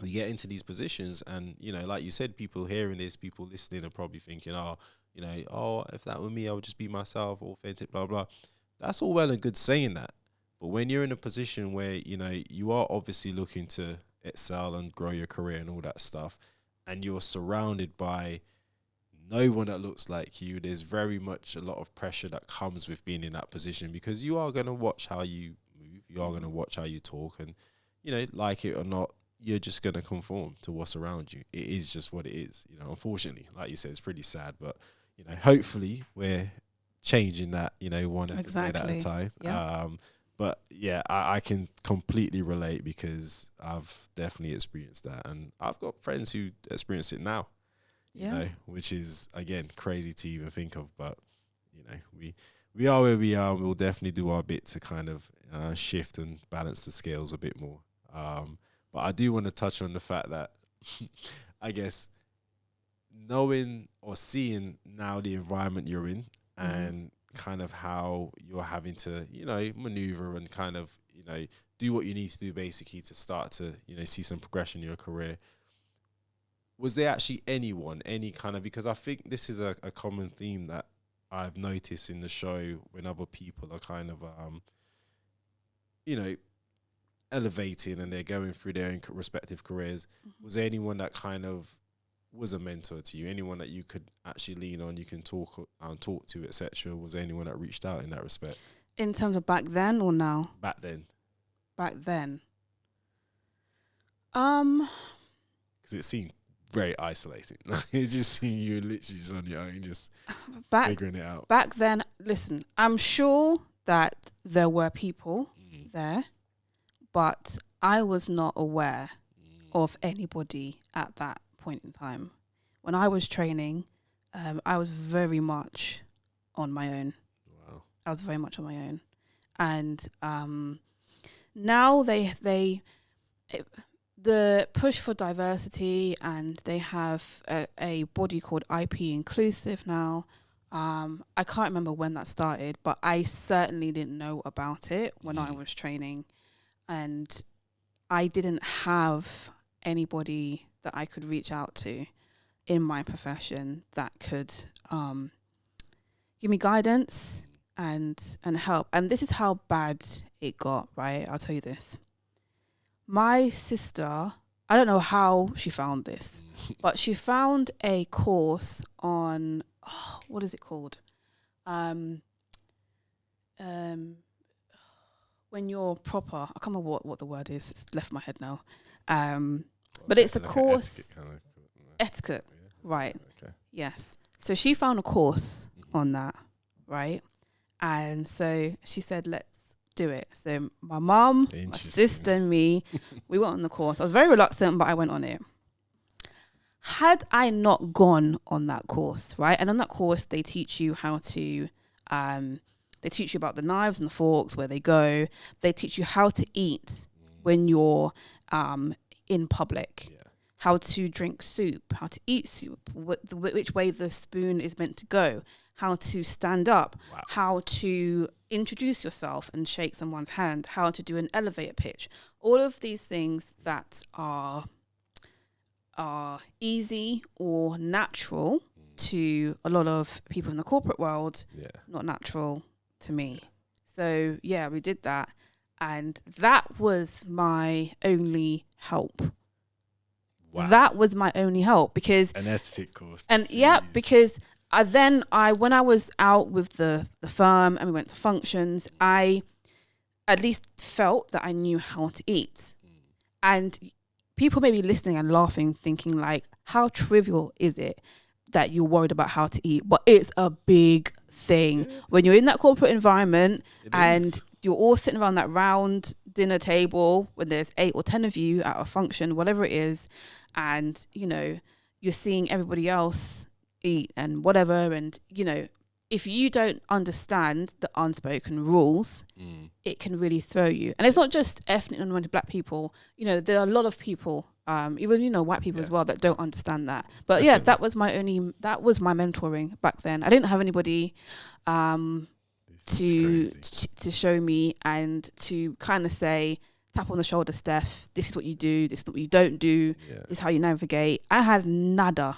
we get into these positions, and like you said, people hearing this, people listening are probably thinking, if that were me, I would just be myself, authentic, blah blah. That's all well and good saying that, but when you're in a position where you are obviously looking to excel and grow your career and all that stuff, and you're surrounded by no one that looks like you, there's very much a lot of pressure that comes with being in that position, because you are going to watch how you move, you are going to watch how you talk, and like it or not, you're just going to conform to what's around you. It is just what it is. Unfortunately, like you said, it's pretty sad, but hopefully we're changing that, one episode at a time. Yeah. But yeah, I can completely relate, because I've definitely experienced that, and I've got friends who experience it now. Which is, again, crazy to even think of, but we are where we are, and we'll definitely do our bit to kind of shift and balance the scales a bit more. But I do want to touch on the fact that I guess knowing or seeing now the environment you're in, and kind of how you're having to maneuver and kind of do what you need to do, basically, to start to see some progression in your career. Was there actually any kind of, because I think this is a common theme that I've noticed in the show when other people are kind of, elevating and they're going through their own respective careers. Was there anyone that kind of was a mentor to you? Anyone that you could actually lean on, you can talk to, etc.? Was there anyone that reached out in that respect? In terms of back then or now? Back then. Because it seemed very isolating. It just seemed you were literally just on your own, just figuring it out. Back then, listen, I'm sure that there were people there, but I was not aware of anybody at that point in time. When I was training, I was very much on my own. Wow. I was very much on my own. And now the push for diversity, and they have a body called IP Inclusive now. I can't remember when that started, but I certainly didn't know about it when I was training, and I didn't have anybody that I could reach out to in my profession that could give me guidance and help. And this is how bad it got, right? I'll tell you this. My sister, I don't know how she found this, but she found a course on, what is it called? When you're proper, I can't remember what the word is. It's left my head now. But it's a course. Etiquette, right. Okay. Yes. So she found a course on that, right? And so she said, let's do it. So my mum, my sister and me, we went on the course. I was very reluctant, but I went on it. Had I not gone on that course, right? And on that course, they teach you how to, they teach you about the knives and the forks, where they go. They teach you how to eat when you're in public. Yeah. How to drink soup, how to eat soup, which way the spoon is meant to go, how to stand up, how to introduce yourself and shake someone's hand, how to do an elevator pitch. All of these things that are easy or natural to a lot of people in the corporate world, not natural to me. So yeah, we did that, and that was my only help. Wow. That was my only help, because an etiquette course. And because when I was out with the firm and we went to functions, I at least felt that I knew how to eat. And people may be listening and laughing, thinking like, how trivial is it that you're worried about how to eat? But it's a big thing when you're in that corporate environment and you're all sitting around that round dinner table when there's 8 or 10 of you at a function, whatever it is. And, you're seeing everybody else eat and whatever. And, if you don't understand the unspoken rules, it can really throw you. And it's not just ethnic and unwanted black people. There are a lot of people Even white people as well that don't understand that. But Definitely. yeah, that was my mentoring back then. I didn't have anybody to show me and to kind of say, tap on the shoulder, Steph, this is what you do, this is what you don't do, this is how you navigate. I had nada.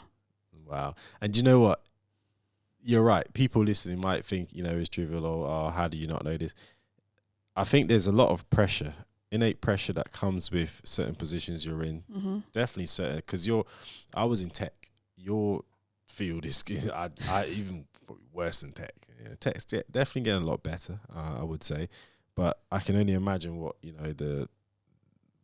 Wow. And you know what? You're right. People listening might think, it's trivial or how do you not know this? I think there's a lot of pressure, innate pressure that comes with certain positions you're in. Mm-hmm. Definitely certain, because I was in tech. Your field is, I even probably worse than tech. Tech's definitely getting a lot better, I would say. But I can only imagine what,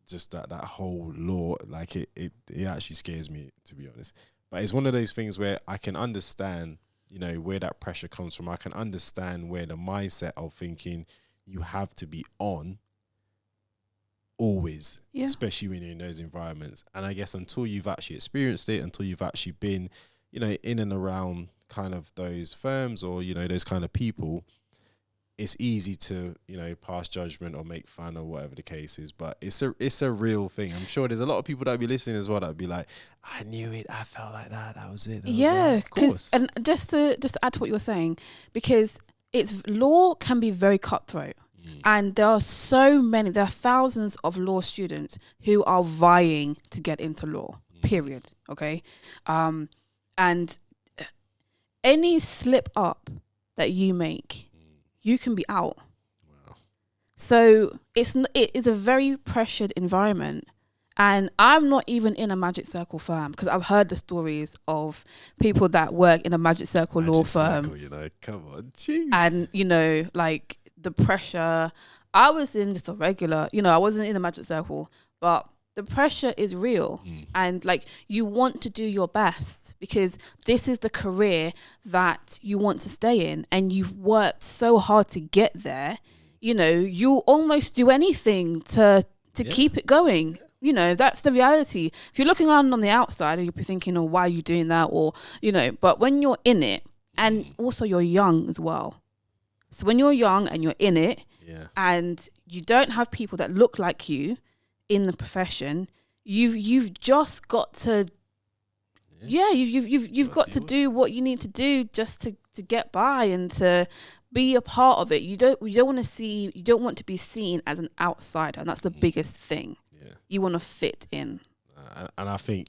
just that whole law, like it actually scares me, to be honest. But it's one of those things where I can understand, where that pressure comes from. I can understand where the mindset of thinking you have to be on always, especially when you're in those environments. And I guess until you've actually experienced it, until you've actually been, in and around kind of those firms or, those kind of people, it's easy to, pass judgment or make fun or whatever the case is. But it's a real thing. I'm sure there's a lot of people that be listening as well that be like, I knew it, I felt like that was it. Yeah, of course. And just to add to what you're saying, because law can be very cutthroat. And there are thousands of law students who are vying to get into law, period. Okay. And any slip up that you make, you can be out. Wow. So it is a very pressured environment. And I'm not even in a Magic Circle firm, because I've heard the stories of people that work in a Magic Circle law firm. Come on, jeez. And, like the pressure. I was in just a regular, I wasn't in the Magic Circle, but the pressure is real. And like, you want to do your best because this is the career that you want to stay in, and you've worked so hard to get there. You'll almost do anything to keep it going. That's the reality. If you're looking on the outside, you'll be thinking, oh, why are you doing that? Or, but when you're in it, and also you're young as well. So when you're young and you're in it, and you don't have people that look like you in the profession, you've just got to, you've got to do what you need to do just to get by and to be a part of it. You don't want to be seen as an outsider, and that's the biggest thing. You want to fit in. And I think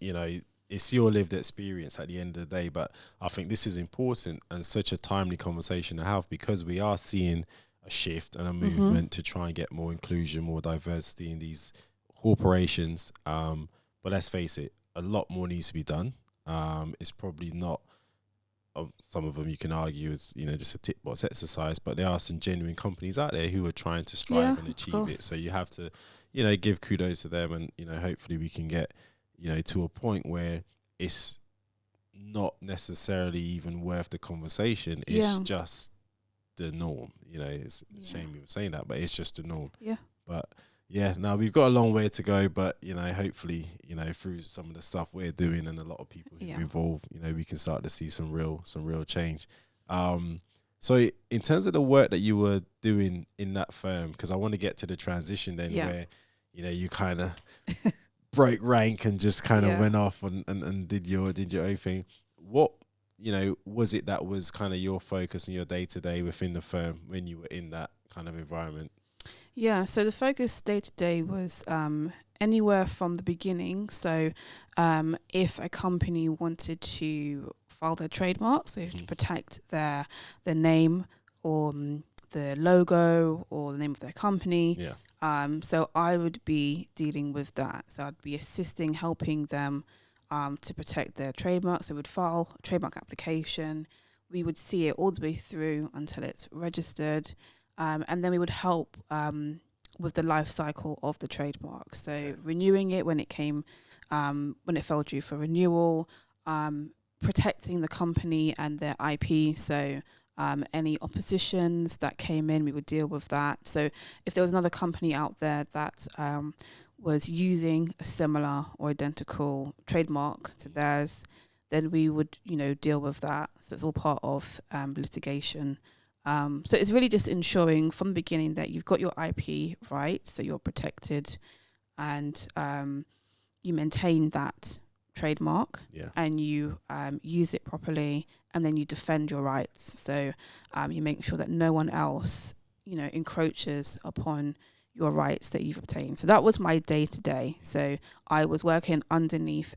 it's your lived experience at the end of the day, but I think this is important and such a timely conversation to have, because we are seeing a shift and a movement to try and get more inclusion, more diversity in these corporations. But let's face it, a lot more needs to be done. It's probably not, some of them you can argue is, just a tick box exercise, but there are some genuine companies out there who are trying to strive and achieve it. So you have to, give kudos to them, and, hopefully we can get, to a point where it's not necessarily even worth the conversation. It's just the norm. It's a shame you were saying that, but it's just the norm. Yeah. But now we've got a long way to go, but hopefully, through some of the stuff we're doing and a lot of people who are involved, we can start to see some real change. So in terms of the work that you were doing in that firm, because I want to get to the transition then where, you kind of broke rank and just kind of went off and did your own thing. What, was it that was kind of your focus and your day-to-day within the firm when you were in that kind of environment? Yeah, so the focus day-to-day was anywhere from the beginning. So if a company wanted to file their trademarks, they have to protect their name or the logo or the name of their company. So I would be dealing with that. So I'd be helping them to protect their trademarks. They would file a trademark application. We would see it all the way through until it's registered. And then we would help with the life cycle of the trademark. So renewing it when it fell due for renewal, protecting the company and their IP. So any oppositions that came in, we would deal with that. So if there was another company out there that was using a similar or identical trademark to theirs, then we would, deal with that. So it's all part of litigation. So it's really just ensuring from the beginning that you've got your IP right, so you're protected, and you maintain that trademark Yeah. and you use it properly, and then you defend your rights. So you make sure that no one else, encroaches upon your rights that you've obtained. So that was my day to day. So I was working underneath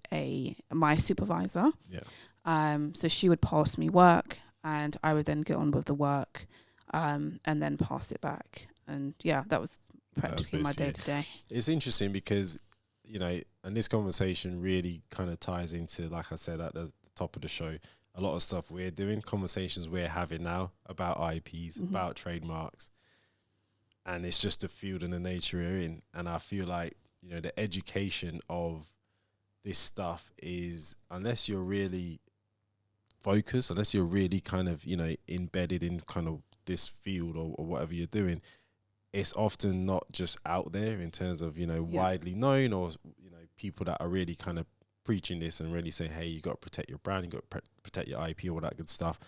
my supervisor. Yeah. So she would pass me work, and I would then get on with the work, and then pass it back. And that was practically my day to day. It's interesting because, and this conversation really kind of ties into, like I said at the top of the show, a lot of stuff we're doing, conversations we're having now about IPs, about trademarks. And it's just the field and the nature we're in. And I feel like, the education of this stuff is, unless you're really focused, unless you're really kind of, embedded in kind of this field or whatever you're doing, it's often not just out there in terms of, widely known, or, people that are really kind of preaching this and really saying, hey, you got to protect your brand, you got to protect your IP, all that good stuff.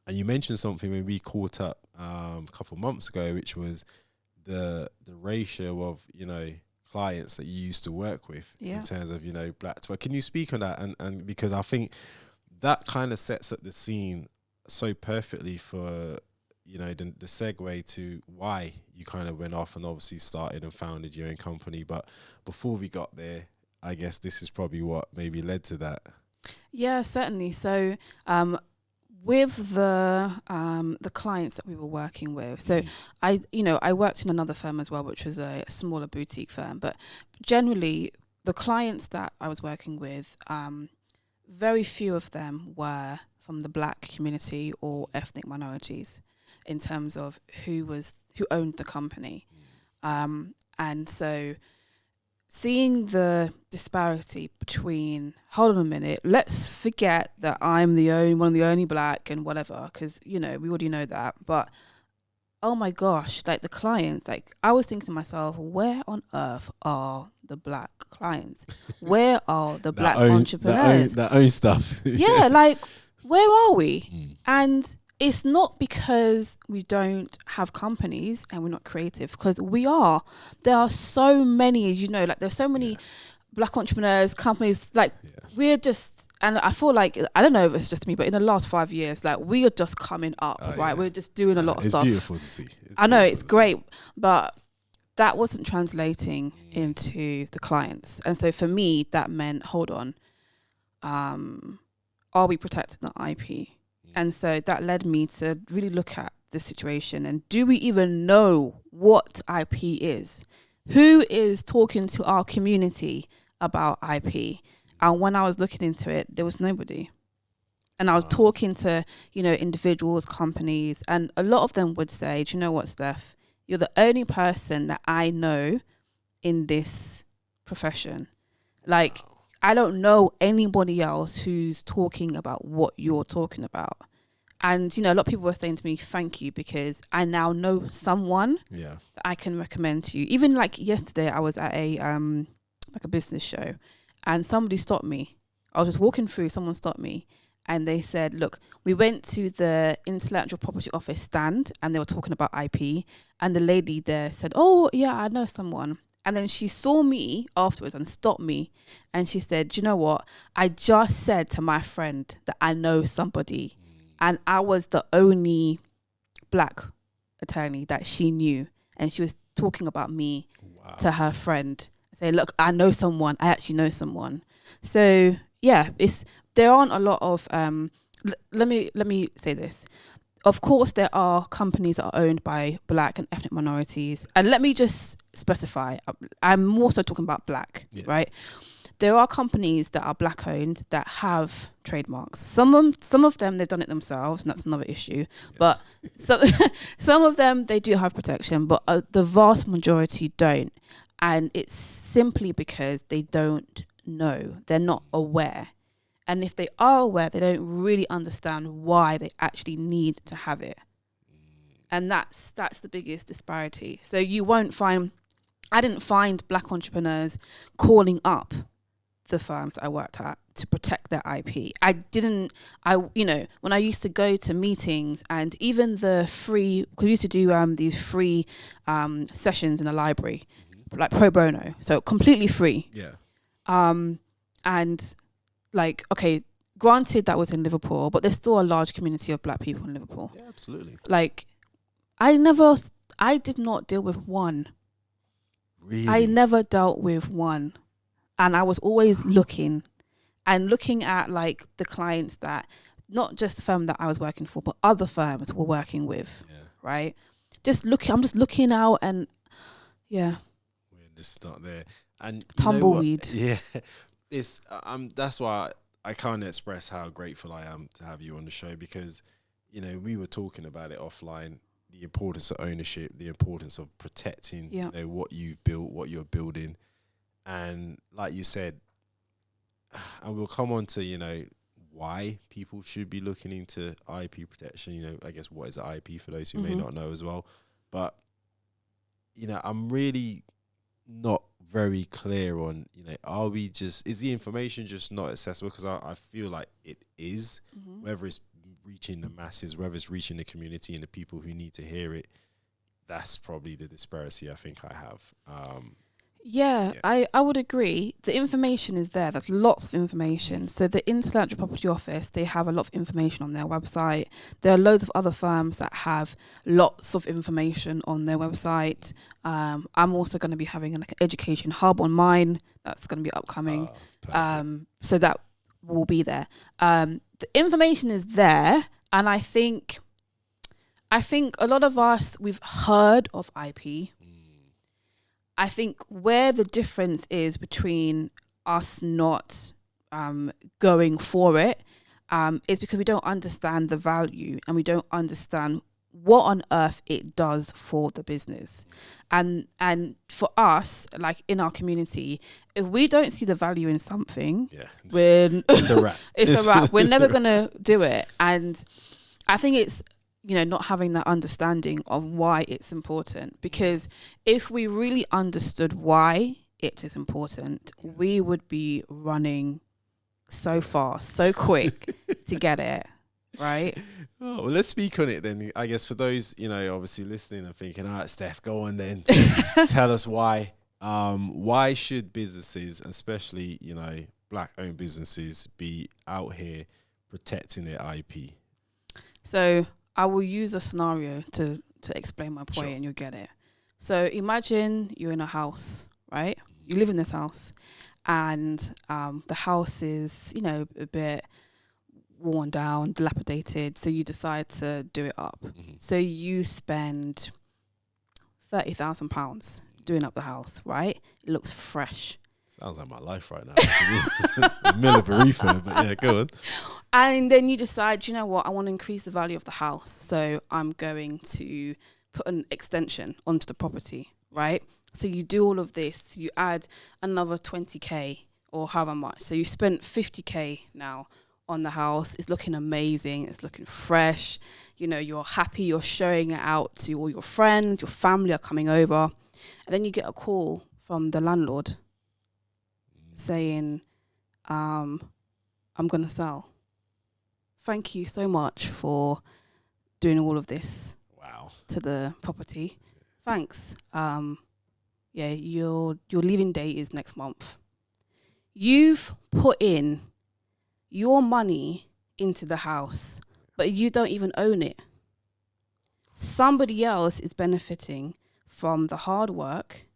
And you mentioned something when we caught up a couple of months ago, which was the ratio of, clients that you used to work with in terms of, black. Can you speak on that? And because I think that kind of sets up the scene so perfectly for, the segue to why you kind of went off and obviously started and founded your own company. But before we got there, I guess this is probably what maybe led to that. Yeah, certainly. So with the clients that we were working with, so I worked in another firm as well, which was a smaller boutique firm. But generally, the clients that I was working with, very few of them were from the black community or ethnic minorities in terms of who owned the company. And so seeing the disparity between, hold on a minute, let's forget that I'm one of the only black and whatever, because, we already know that. But, oh my gosh, like the clients, like I was thinking to myself, where on earth are the black clients? Where are the black entrepreneurs? That own stuff. Yeah, like, where are we? And it's not because we don't have companies and we're not creative, because we are. There are so many, like there's so many black entrepreneurs, companies, like we're just, and I feel like, I don't know if it's just me, but in the last 5 years, like we are just coming up, right? Yeah. We're just doing a lot of stuff. It's beautiful to see. I know, it's great, but that wasn't translating into the clients. And so for me, that meant, hold on, are we protecting the IP? And so that led me to really look at the situation, and do we even know what IP is? Who is talking to our community about IP? And when I was looking into it, there was nobody. And I was talking to, individuals, companies, and a lot of them would say, do you know what, Steph? You're the only person that I know in this profession. Like, I don't know anybody else who's talking about what you're talking about. And, a lot of people were saying to me, thank you, because I now know someone that I can recommend to you. Even like yesterday, I was at a business show, and somebody stopped me. I was just walking through, someone stopped me, and they said, look, we went to the Intellectual Property Office stand, and they were talking about IP, and the lady there said, oh, yeah, I know someone. And then she saw me afterwards and stopped me. And she said, do you know what? I just said to my friend that I know somebody. And I was the only black attorney that she knew. And she was talking about me to her friend. Say, look, I know someone. I actually know someone. So, yeah, there aren't a lot of... let me say this. Of course, there are companies that are owned by black and ethnic minorities. And let me just specify, I'm more so talking about black, right? There are companies that are black owned that have trademarks. Some of them, they've done it themselves, and that's another issue. But some of them, they do have protection, but the vast majority don't. And it's simply because they don't know. They're not aware. And if they are aware, they don't really understand why they actually need to have it. And that's the biggest disparity. So I didn't find black entrepreneurs calling up the firms I worked at to protect their IP. When I used to go to meetings, and even we used to do these free sessions in the library, like pro bono, so completely free. Yeah. And like, okay, granted that was in Liverpool, but there's still a large community of black people in Liverpool. Yeah, absolutely. Like, I did not deal with one. Really? I never dealt with one. And I was always looking at like the clients that, not just the firm that I was working for, but other firms were working with, right? I'm just looking out, and we're just not there. And tumbleweed. Yeah, it's that's why I can't express how grateful I am to have you on the show, because we were talking about it offline, the importance of ownership, the importance of protecting what you've built, what you're building. And like you said, and we'll come on to why people should be looking into IP protection. I guess, what is IP for those who may not know as well. But I'm really not very clear on is the information just not accessible? Because I feel like it is, whether it's reaching the masses, whether it's reaching the community and the people who need to hear it. That's probably the disparity I think I have. I would agree. The information is there. There's lots of information. So the Intellectual Property Office, they have a lot of information on their website. There are loads of other firms that have lots of information on their website. I'm also going to be having an education hub on mine. That's going to be upcoming. So that will be there. The information is there, and I think a lot of us, we've heard of IP. I think where the difference is between us not going for it is because we don't understand the value, and we don't understand what on earth it does for the business. And for us, like in our community, if we don't see the value in something, it's a wrap. It's a wrap. We're never going to do it. And I think it's not having that understanding of why it's important. Because if we really understood why it is important, we would be running so fast, so quick to get it, right? Oh, well, let's speak on it then. I guess for those, obviously listening and thinking, all right, Steph, go on then. Tell us why. Why should businesses, especially, black-owned businesses, be out here protecting their IP? So I will use a scenario to explain my point, and you'll get it. So imagine you're in a house, right? You live in this house, and the house is, a bit worn down, dilapidated. So you decide to do it up. So you spend £30,000 doing up the house, right? It looks fresh. Sounds like my life right now. A mill of a refurb, but yeah, go on. And then you decide, you know what, I want to increase the value of the house. So I'm going to put an extension onto the property, right? So you do all of this, you add another 20K or however much. So you spent 50K now on the house. It's looking amazing. It's looking fresh. You're happy. You're showing it out to all your friends. Your family are coming over. And then you get a call from the landlord saying, I'm going to sell. Thank you so much for doing all of this to the property. Thanks. Your leaving date is next month. You've put in your money into the house, but you don't even own it. Somebody else is benefiting from the hard work,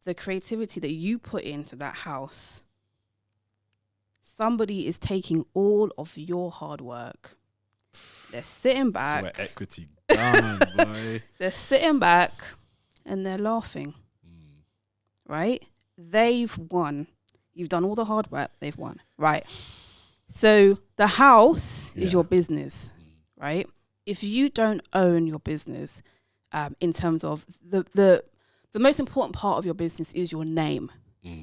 the creativity that you put into that house. Somebody is taking all of your hard work. They're sitting back. Sweat equity gone, boy. They're sitting back and they're laughing. Right? They've won. You've done all the hard work. They've won. Right. So the house is your business. Right? If you don't own your business, in terms of the most important part of your business is your name.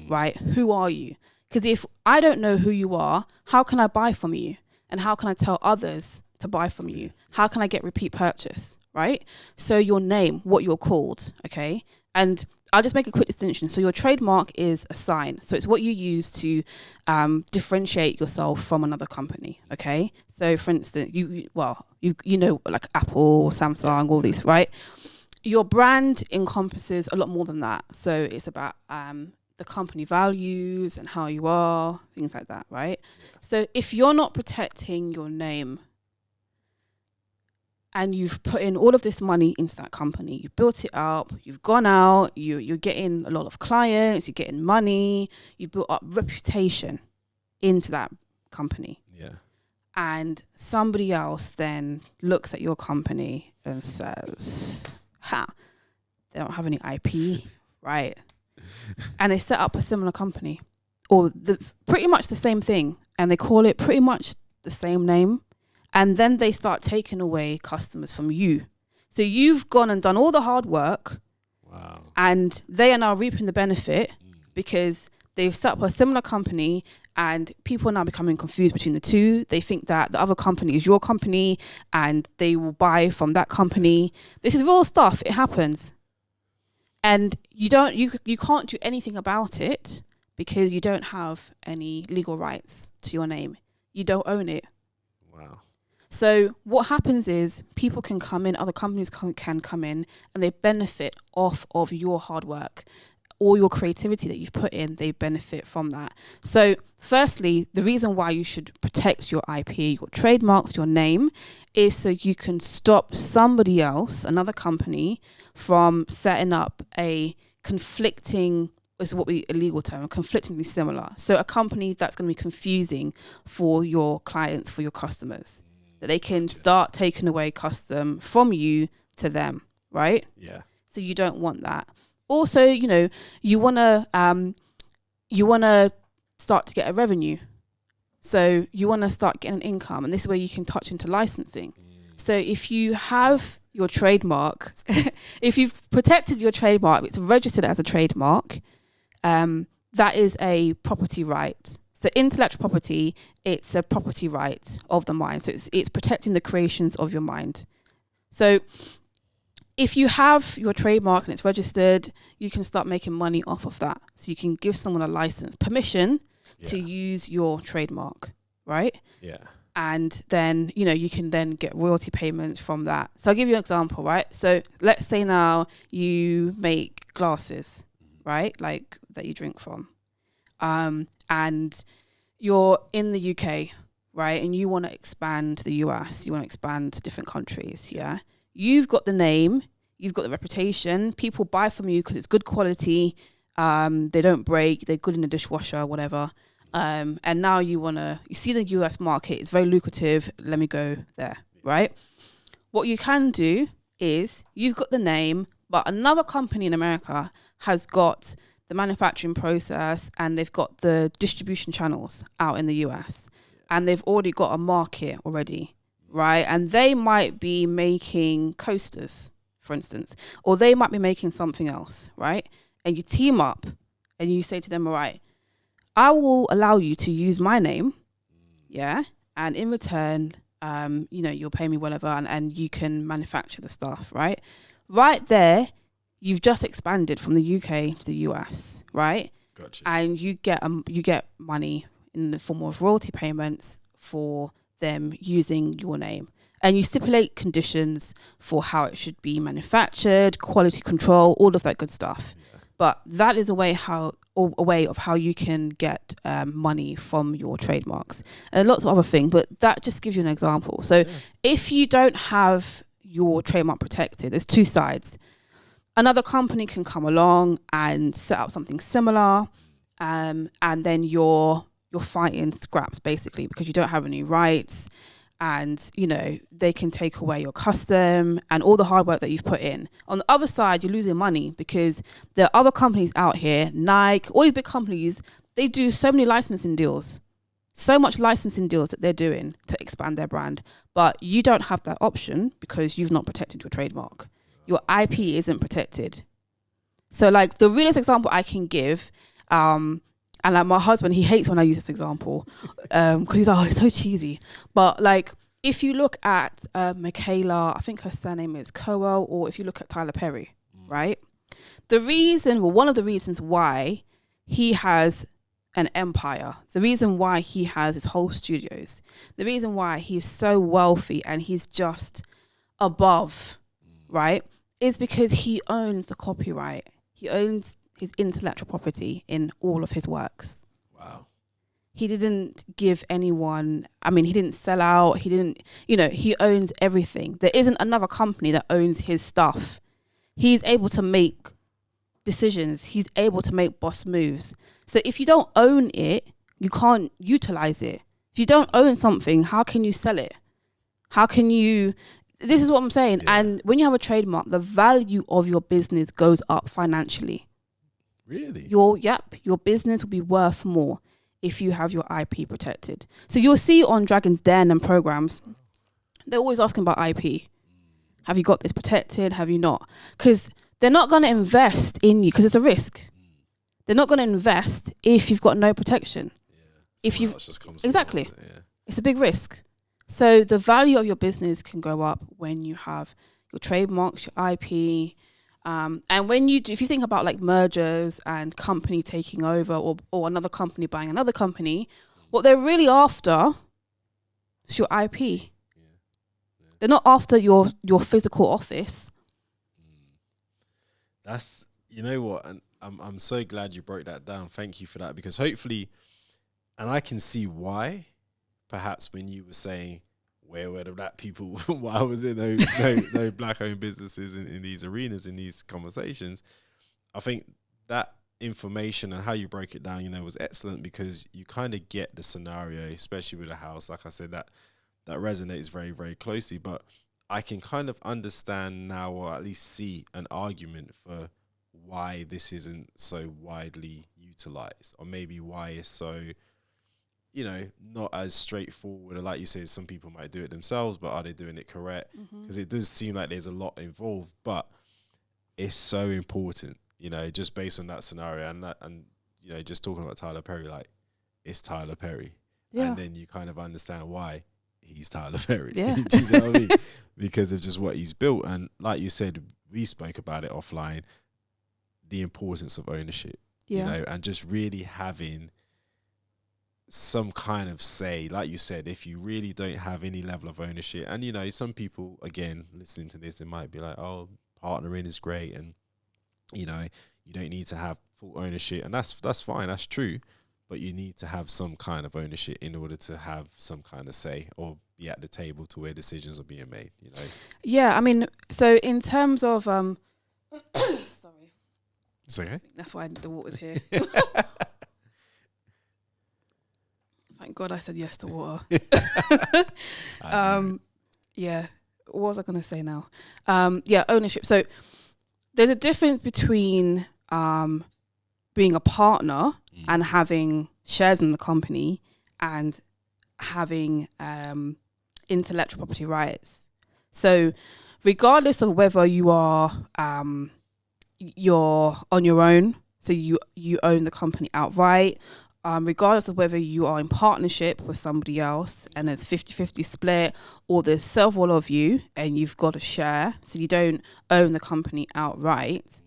Right? Who are you? Because if I don't know who you are, how can I buy from you? And how can I tell others to buy from you? How can I get repeat purchase, right? So your name, what you're called, okay? And I'll just make a quick distinction. So your trademark is a sign. So it's what you use to differentiate yourself from another company, okay? So for instance, you like Apple, Samsung, all these, right? Your brand encompasses a lot more than that. So it's about the company values and how you are, things like that, right? So if you're not protecting your name and you've put in all of this money into that company, you've built it up, you've gone out, you're getting a lot of clients, you're getting money, you built up reputation into that company. Yeah. And somebody else then looks at your company and says, they don't have any IP, right? And they set up a similar company or pretty much the same thing, and they call it pretty much the same name. And then they start taking away customers from you. So you've gone and done all the hard work. Wow. And they are now reaping the benefit because they've set up a similar company, and people are now becoming confused between the two. They think that the other company is your company and they will buy from that company. This is real stuff. It happens. And you can't do anything about it because you don't have any legal rights to your name. You don't own it. Wow. So what happens is people can come in, other companies can come in, and they benefit off of your hard work. All your creativity that you've put in, they benefit from that. So firstly, the reason why you should protect your IP, your trademarks, your name, is so you can stop somebody else, another company, from setting up a conflicting, is what a legal term, conflictingly similar. So a company that's going to be confusing for your clients, for your customers, that they can start taking away custom from you to them, right? Yeah. So you don't want that. Also, you wanna start to get a revenue. So you wanna start getting an income, and this is where you can touch into licensing. So if you have your trademark, if you've protected your trademark, it's registered as a trademark, that is a property right. So intellectual property, it's a property right of the mind. So it's protecting the creations of your mind. So if you have your trademark and it's registered, you can start making money off of that. So you can give someone a license, permission to use your trademark, right? Yeah. And then, you can then get royalty payments from that. So I'll give you an example, right? So let's say now you make glasses, right? Like that you drink from. And you're in the UK, right? And you want to expand to the US, you want to expand to different countries, yeah? You've got the name, you've got the reputation, people buy from you because it's good quality, they don't break, they're good in the dishwasher, whatever. And now you see the US market, it's very lucrative, let me go there, right? What you can do is you've got the name, but another company in America has got the manufacturing process and they've got the distribution channels out in the US, and they've already got a market already, right? And they might be making coasters, for instance, or they might be making something else, right? And you team up and you say to them, all right, I will allow you to use my name, yeah? And in return, you'll pay me whatever, and you can manufacture the stuff, right? Right there, you've just expanded from the UK to the US, right? Gotcha. And you get money in the form of royalty payments for them using your name. And you stipulate conditions for how it should be manufactured, quality control, all of that good stuff. Yeah. But that is a way of how you can get money from your trademarks, and lots of other things. But that just gives you an example. So if you don't have your trademark protected, there's two sides. Another company can come along and set up something similar, and then you're fighting scraps basically because you don't have any rights, and they can take away your custom and all the hard work that you've put in. On the other side, you're losing money because there are other companies out here, Nike, all these big companies, they do so many licensing deals, so much licensing deals that they're doing to expand their brand, but you don't have that option because you've not protected your trademark. Your IP isn't protected. So like the realest example I can give, and like my husband, he hates when I use this example because he's like, oh, it's so cheesy. But like if you look at Michaela, I think her surname is Coel, or if you look at Tyler Perry, right? One of the reasons why he has an empire, the reason why he has his whole studios, the reason why he's so wealthy and he's just above, right, is because he owns the copyright. He owns his intellectual property in all of his works. Wow. He didn't give anyone, he didn't sell out. He didn't, he owns everything. There isn't another company that owns his stuff. He's able to make decisions. He's able to make boss moves. So if you don't own it, you can't utilize it. If you don't own something, how can you sell it? How can you, this is what I'm saying. Yeah. And when you have a trademark, the value of your business goes up financially. Really? Your business will be worth more if you have your IP protected. So you'll see on Dragon's Den and programs, they're always asking about IP. Have you got this protected? Have you not? Because they're not going to invest in you because it's a risk. They're not going to invest if you've got no protection. If you've exactly, it's a big risk. So the value of your business can go up when you have your trademarks, your IP, and when you do, if you think about like mergers and company taking over or another company buying another company, what they're really after is your IP. They're not after your physical office. That's, you know what, and I'm so glad you broke that down. Thank you for that, because hopefully, and I can see why, perhaps when you were saying where were the black people, why was there no black owned businesses in these arenas, in these conversations, I think that information and how you broke it down, was excellent, because you kind of get the scenario, especially with a house, like I said, that resonates very, very closely. But I can kind of understand now, or at least see an argument for why this isn't so widely utilized, or maybe why it's so, not as straightforward. Or like you said, some people might do it themselves, but are they doing it correct? Because it does seem like there's a lot involved, but it's so important, just based on that scenario, and just talking about Tyler Perry, like, it's Tyler Perry. Yeah. And then you kind of understand why he's Tyler Perry. Yeah. Do you know what I mean? Because of just what he's built. And like you said, we spoke about it offline, the importance of ownership, and just really having some kind of say. Like you said, if you really don't have any level of ownership, and some people, again, listening to this, they might be like, oh, partnering is great, and you don't need to have full ownership, and that's fine, that's true, but you need to have some kind of ownership in order to have some kind of say or be at the table to where decisions are being made. Yeah, so in terms of sorry, it's okay. That's why the water's here. Thank God I said yes to water. Yeah. What was I going to say now? Ownership. So there's a difference between being a partner and having shares in the company and having intellectual property rights. So regardless of whether you are you're on your own, so you own the company outright, regardless of whether you are in partnership with somebody else and there's 50-50 split, or there's several of you and you've got a share, so you don't own the company outright,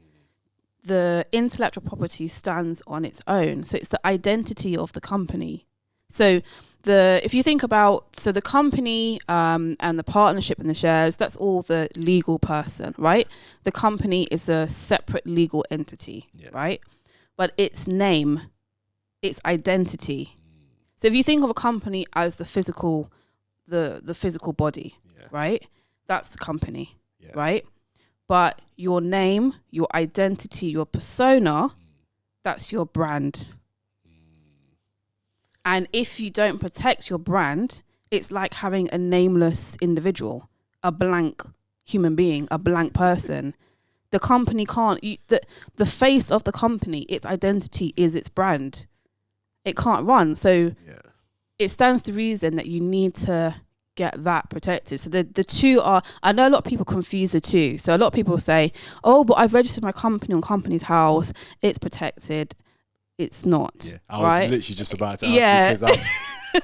the intellectual property stands on its own. So it's the identity of the company. So if you think about, the company and the partnership and the shares, that's all the legal person, right? The company is a separate legal entity, right? But its name, its identity. So if you think of a company as the physical body, right? That's the company, right? But your name, your identity, your persona, that's your brand. And if you don't protect your brand, it's like having a nameless individual, a blank human being, a blank person. The company can't, the face of the company, its identity is its brand. It can't run. So it stands to reason that you need to get that protected. So the two are, I know a lot of people confuse the two. So a lot of people say, oh, but I've registered my company on Companies House, it's protected. It's not. Yeah, I was literally just about to ask, because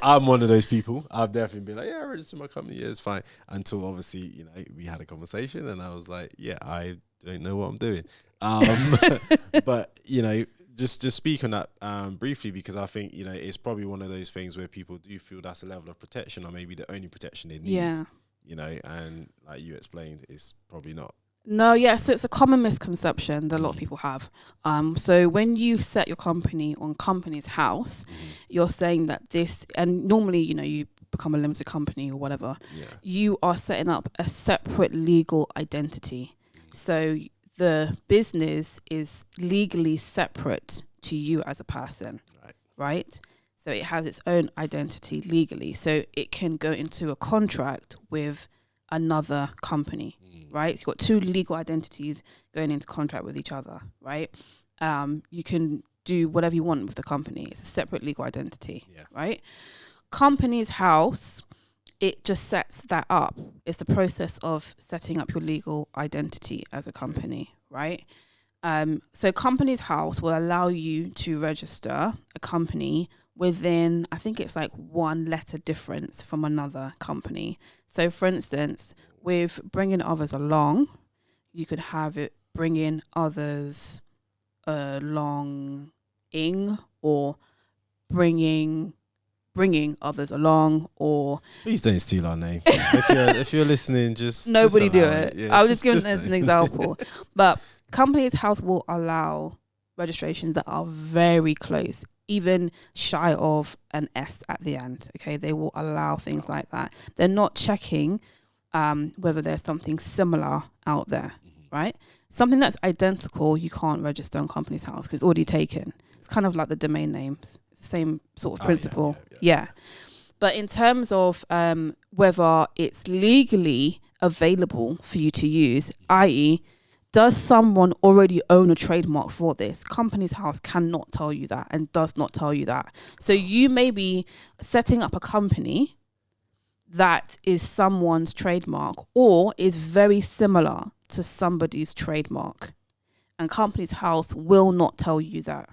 I'm one of those people. I've definitely been like, I registered my company, it's fine. Until obviously, we had a conversation and I was like, I don't know what I'm doing. But, just to speak on that briefly, because I think, it's probably one of those things where people do feel that's a level of protection, or maybe the only protection they need. Yeah. And like you explained, it's probably not No, yes, it's a common misconception that a lot of people have. So when you set your company on Company's House, you're saying that this, and normally, you become a limited company or whatever, Yeah. you are setting up a separate legal identity. So the business is legally separate to you as a person, right? So it has its own identity legally. So it can go into a contract with another company, right? So you've got two legal identities going into contract with each other, right? You can do whatever you want with the company. It's a separate legal identity, right? Company's House, it just sets that up. It's the process of setting up your legal identity as a company, right? So Company's House will allow you to register a company within, I think it's like one letter difference from another company. So for instance, with bringing others along, you could have it bringing others along or bringing others along, or Please don't steal our name. if you're listening, just nobody just do allow it. Yeah, I was just giving don't. as an example. But Company's House will allow registrations that are very close, even shy of an S at the end. Okay, they will allow things like that. They're not checking whether there's something similar out there, right? Something that's identical, you can't register on Company's House because it's already taken. It's kind of like the domain names, same sort of principle. Yeah. But in terms of whether it's legally available for you to use, i.e., does someone already own a trademark for this? Company's House cannot tell you that and does not tell you that. So you may be setting up a company that is someone's trademark or is very similar to somebody's trademark, and Company's House will not tell you that.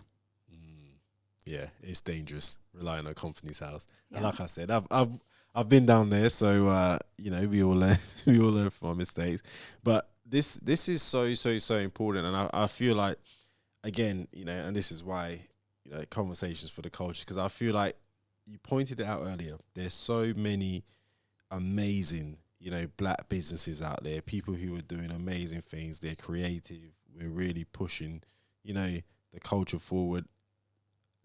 Yeah, it's dangerous relying on Company's House. And like I said, I've been down there, so we all learn from our mistakes. But this is so important, and I feel like, again, and this is why conversations for the culture, because I feel like you pointed it out earlier. There's so many amazing black businesses out there, people who are doing amazing things. They're creative. We're really pushing the culture forward.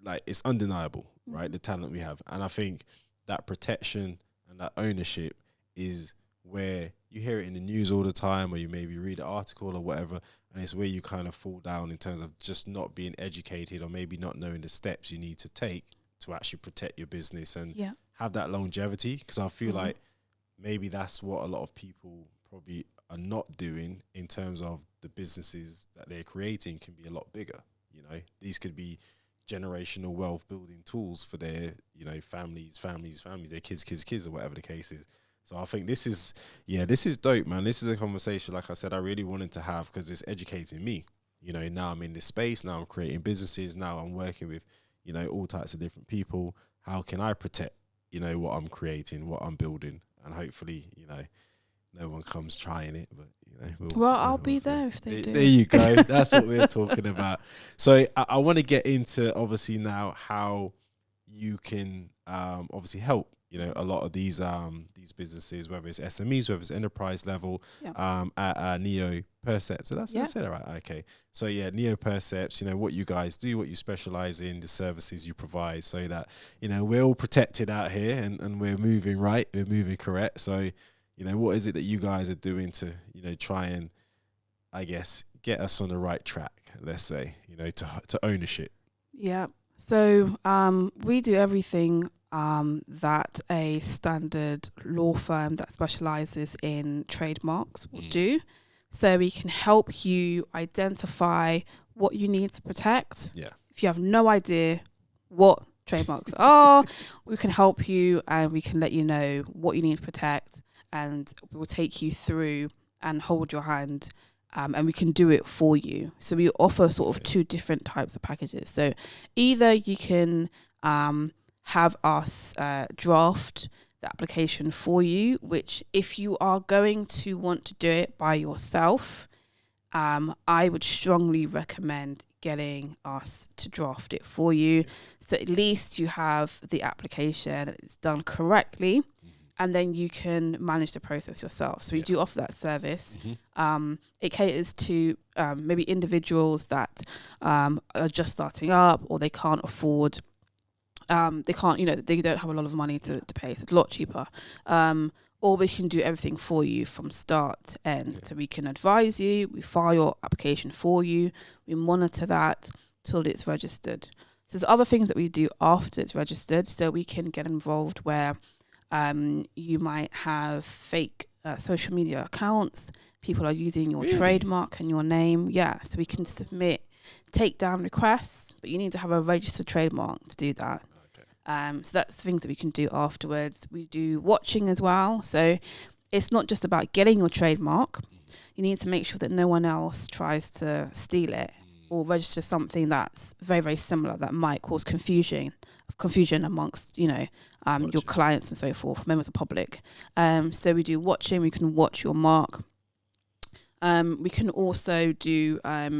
Like, it's undeniable, right? The talent we have. And I think that protection and that ownership is where you hear it in the news all the time, or you maybe read an article or whatever, and it's where you kind of fall down in terms of just not being educated, or maybe not knowing the steps you need to take to actually protect your business and have that longevity. Because I feel like maybe that's what a lot of people probably are not doing in terms of the businesses that they're creating can be a lot bigger. These could be generational wealth building tools for their families, their kids, or whatever the case is. So I think this is dope, man. This is a conversation, like I said, I really wanted to have, because it's educating me. Now I'm in this space, now I'm creating businesses, now I'm working with all types of different people. How can I protect what I'm creating, what I'm building? And hopefully no one comes trying it, but I'll be there if they do. There you go. That's what we're talking about. So I want to get into, obviously, now how you can obviously help a lot of these businesses, whether it's SMEs, whether it's enterprise level, at Neo Percept. So that's it, right? Okay. So Neo Percept, what you guys do, what you specialize in, the services you provide, so that we're all protected out here and we're moving right, we're moving correct. So what is it that you guys are doing to try and, I guess, get us on the right track, let's say, to ownership? Yeah. So we do everything that a standard law firm that specializes in trademarks will do. So we can help you identify what you need to protect. Yeah. If you have no idea what trademarks are, we can help you, and we can let you know what you need to protect, and we'll take you through and hold your hand, and we can do it for you. So we offer sort of two different types of packages. So either you can have us draft the application for you, which, if you are going to want to do it by yourself, I would strongly recommend getting us to draft it for you. So at least you have the application, it's done correctly, and then you can manage the process yourself. So we do offer that service. It caters to maybe individuals that are just starting up, or they can't afford. They can't, they don't have a lot of money to pay, so it's a lot cheaper. Or we can do everything for you from start to end. So we can advise you, we file your application for you, we monitor that till it's registered. So there's other things that we do after it's registered. So we can get involved where you might have fake social media accounts. People are using your trademark and your name. Yeah, so we can submit takedown requests, but you need to have a registered trademark to do that. So that's things that we can do afterwards. We do watching as well. So it's not just about getting your trademark. You need to make sure that no one else tries to steal it or register something that's very, very similar that might cause confusion amongst, your clients and so forth, members of the public. So we do watching. We can watch your mark. We can also do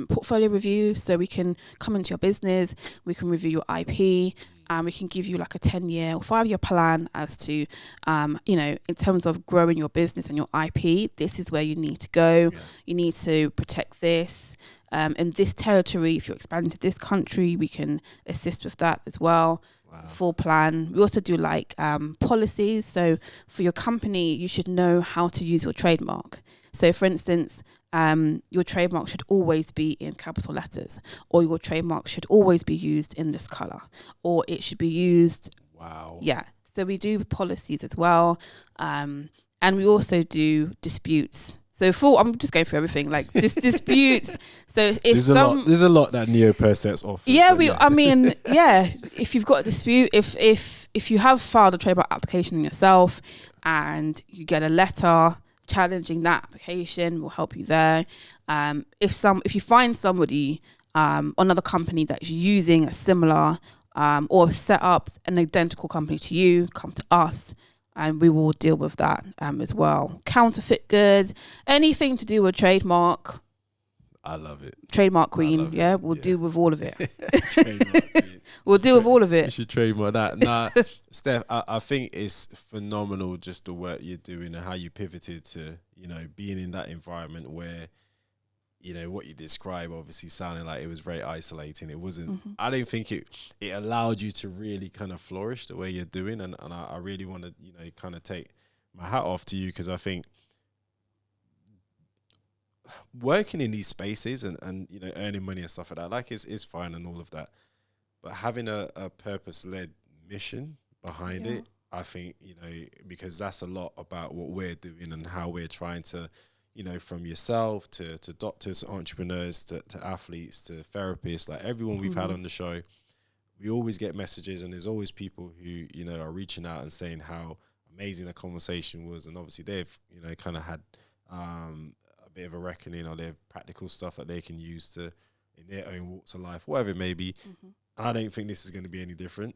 portfolio review. So we can come into your business, we can review your IP, and we can give you like a 10-year or 5-year plan as to, in terms of growing your business and your IP, this is where you need to go. Yeah. You need to protect this. In this territory, if you're expanding to this country, we can assist with that as well. Wow. Full plan. We also do like policies. So for your company, you should know how to use your trademark. So, for instance, your trademark should always be in capital letters, or your trademark should always be used in this color, or it should be used. Wow. Yeah. So we do policies as well, and we also do disputes. So I'm just going through everything, like disputes. So if there's a lot that Neo Percept offers. Yeah, if you've got a dispute, if you have filed a trademark application yourself, and you get a letter challenging that application, we'll help you there. If you find somebody, another company that's using a similar or set up an identical company to you, come to us and we will deal with that as well. Counterfeit goods, anything to do with trademark. I love it. Trademark queen, we'll deal with all of it. Trademark queen. We'll deal with all of it. You should trademark that. Nah, Steph, I think it's phenomenal just the work you're doing and how you pivoted to, being in that environment where, what you describe obviously sounded like it was very isolating. It wasn't, I don't think it allowed you to really kind of flourish the way you're doing. And I really want to, kind of take my hat off to you, because I think working in these spaces and earning money and stuff like that, like is fine and all of that. But having a purpose-led mission behind it, I think, because that's a lot about what we're doing and how we're trying to, from yourself to doctors, entrepreneurs, to athletes, to therapists, like everyone we've had on the show, we always get messages, and there's always people who, are reaching out and saying how amazing the conversation was. And obviously they've, kind of had a bit of a reckoning, or they have practical stuff that they can use to in their own walks of life, whatever it may be. And I don't think this is going to be any different.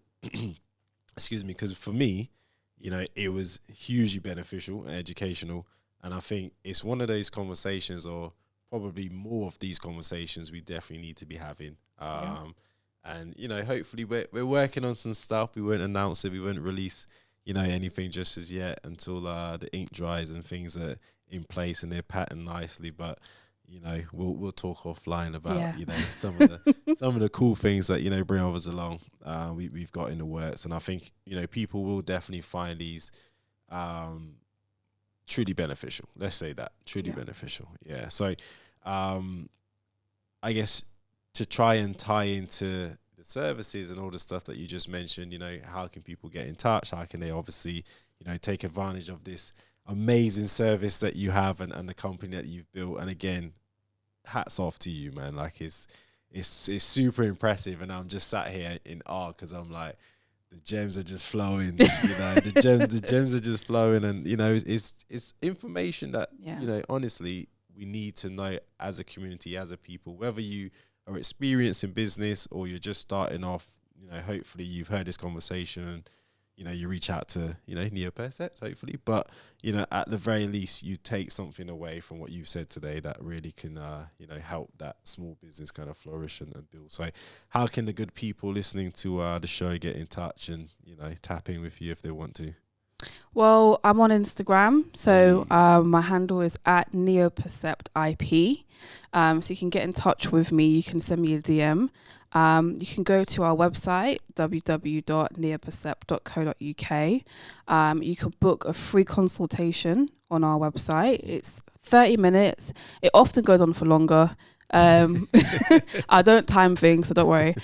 Excuse me, because for me, it was hugely beneficial and educational. And I think it's one of those conversations, or probably more of these conversations, we definitely need to be having. And, hopefully we're working on some stuff. We won't announce it. We won't release, anything just as yet until the ink dries and things are in place and they're patterned nicely. But we'll talk offline about some of the cool things that bring others along. We've got in the works, and I think people will definitely find these truly beneficial. Let's say that truly beneficial. Yeah. So I guess to try and tie into the services and all the stuff that you just mentioned, how can people get in touch? How can they obviously take advantage of this amazing service that you have and the company that you've built? And again, hats off to you, man. Like it's super impressive, and I'm just sat here in awe, because I'm like, the gems are just flowing. The gems are just flowing, and it's information that honestly we need to know as a community, as a people, whether you are experienced in business or you're just starting off. Hopefully you've heard this conversation and you reach out to, Neo Percept, hopefully. But, at the very least, you take something away from what you've said today that really can, help that small business kind of flourish and build. So how can the good people listening to the show get in touch and, tap in with you if they want to? Well, I'm on Instagram, so my handle is at Neo Percept IP. So you can get in touch with me. You can send me a DM. You can go to our website, www.neopercept.co.uk. You can book a free consultation on our website. It's 30 minutes. It often goes on for longer. I don't time things, so don't worry.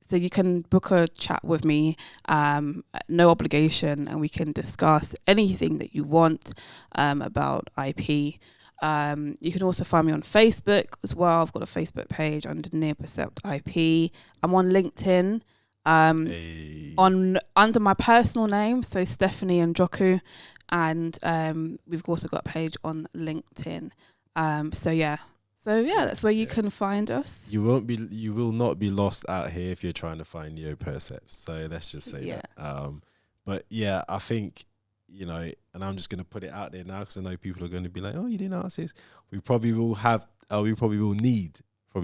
So you can book a chat with me, no obligation, and we can discuss anything that you want about IP. You can also find me on Facebook as well. I've got a Facebook page under Neo Percept IP. I'm on LinkedIn under my personal name, so Stephanie Njoku, and we've also got a page on LinkedIn. So that's where you can find us. You will not be lost out here if you're trying to find Neo Percept. So let's just say that. But yeah, I think, you know, and I'm just going to put it out there now because I know people are going to be like, oh, you didn't ask this. We probably will need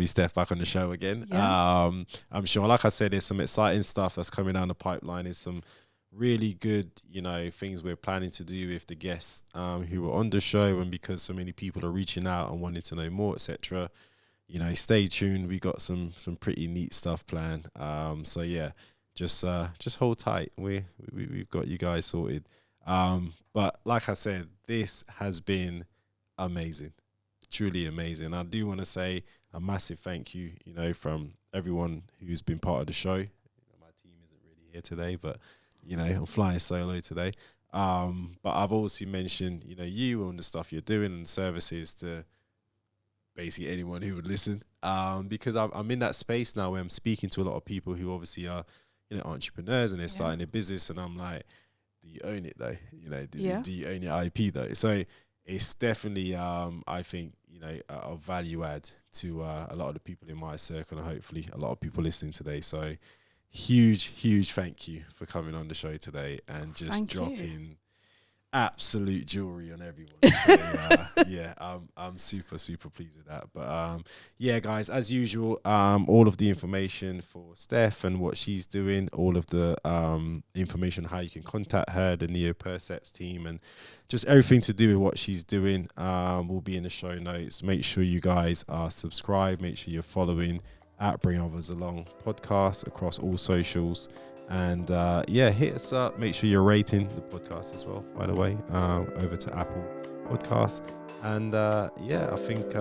Steph back on the show again. Yeah. I'm sure, like I said, there's some exciting stuff that's coming down the pipeline. There's some really good, you know, things we're planning to do with the guests who were on the show, and because so many people are reaching out and wanting to know more, etc. You know, stay tuned. We got some pretty neat stuff planned. So yeah, just hold tight. We've got you guys sorted. But like I said, this has been amazing, truly amazing. I do want to say a massive thank you, you know, from everyone who's been part of the show. My team isn't really here today, but you know, I'm flying solo today. But I've also mentioned, you know, you and the stuff you're doing and services to basically anyone who would listen. Because I'm in that space now where I'm speaking to a lot of people who obviously are, you know, entrepreneurs and they're starting their business, and I'm like, do you own it though? You know, do you own your IP though? So it's definitely, I think, you know, a value add to a lot of the people in my circle, and hopefully a lot of people listening today. So huge thank you for coming on the show today and just dropping absolute jewelry on everyone. So, yeah, I'm super pleased with that. But yeah, guys, as usual, all of the information for Steph and what she's doing, all of the information how you can contact her, the Neo Percepts team, and just everything to do with what she's doing will be in the show notes. Make sure you guys are subscribed. Make sure you're following at Bring Others Along podcast across all socials. And hit us up. Make sure you're rating the podcast as well, by the way, over to Apple Podcasts. And I think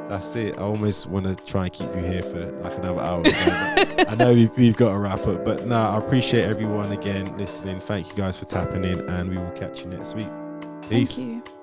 that's it. I almost want to try and keep you here for like another hour. I know we've got to wrap up, but no, I appreciate everyone again listening. Thank you guys for tapping in, and we will catch you next week. Peace. Thank you.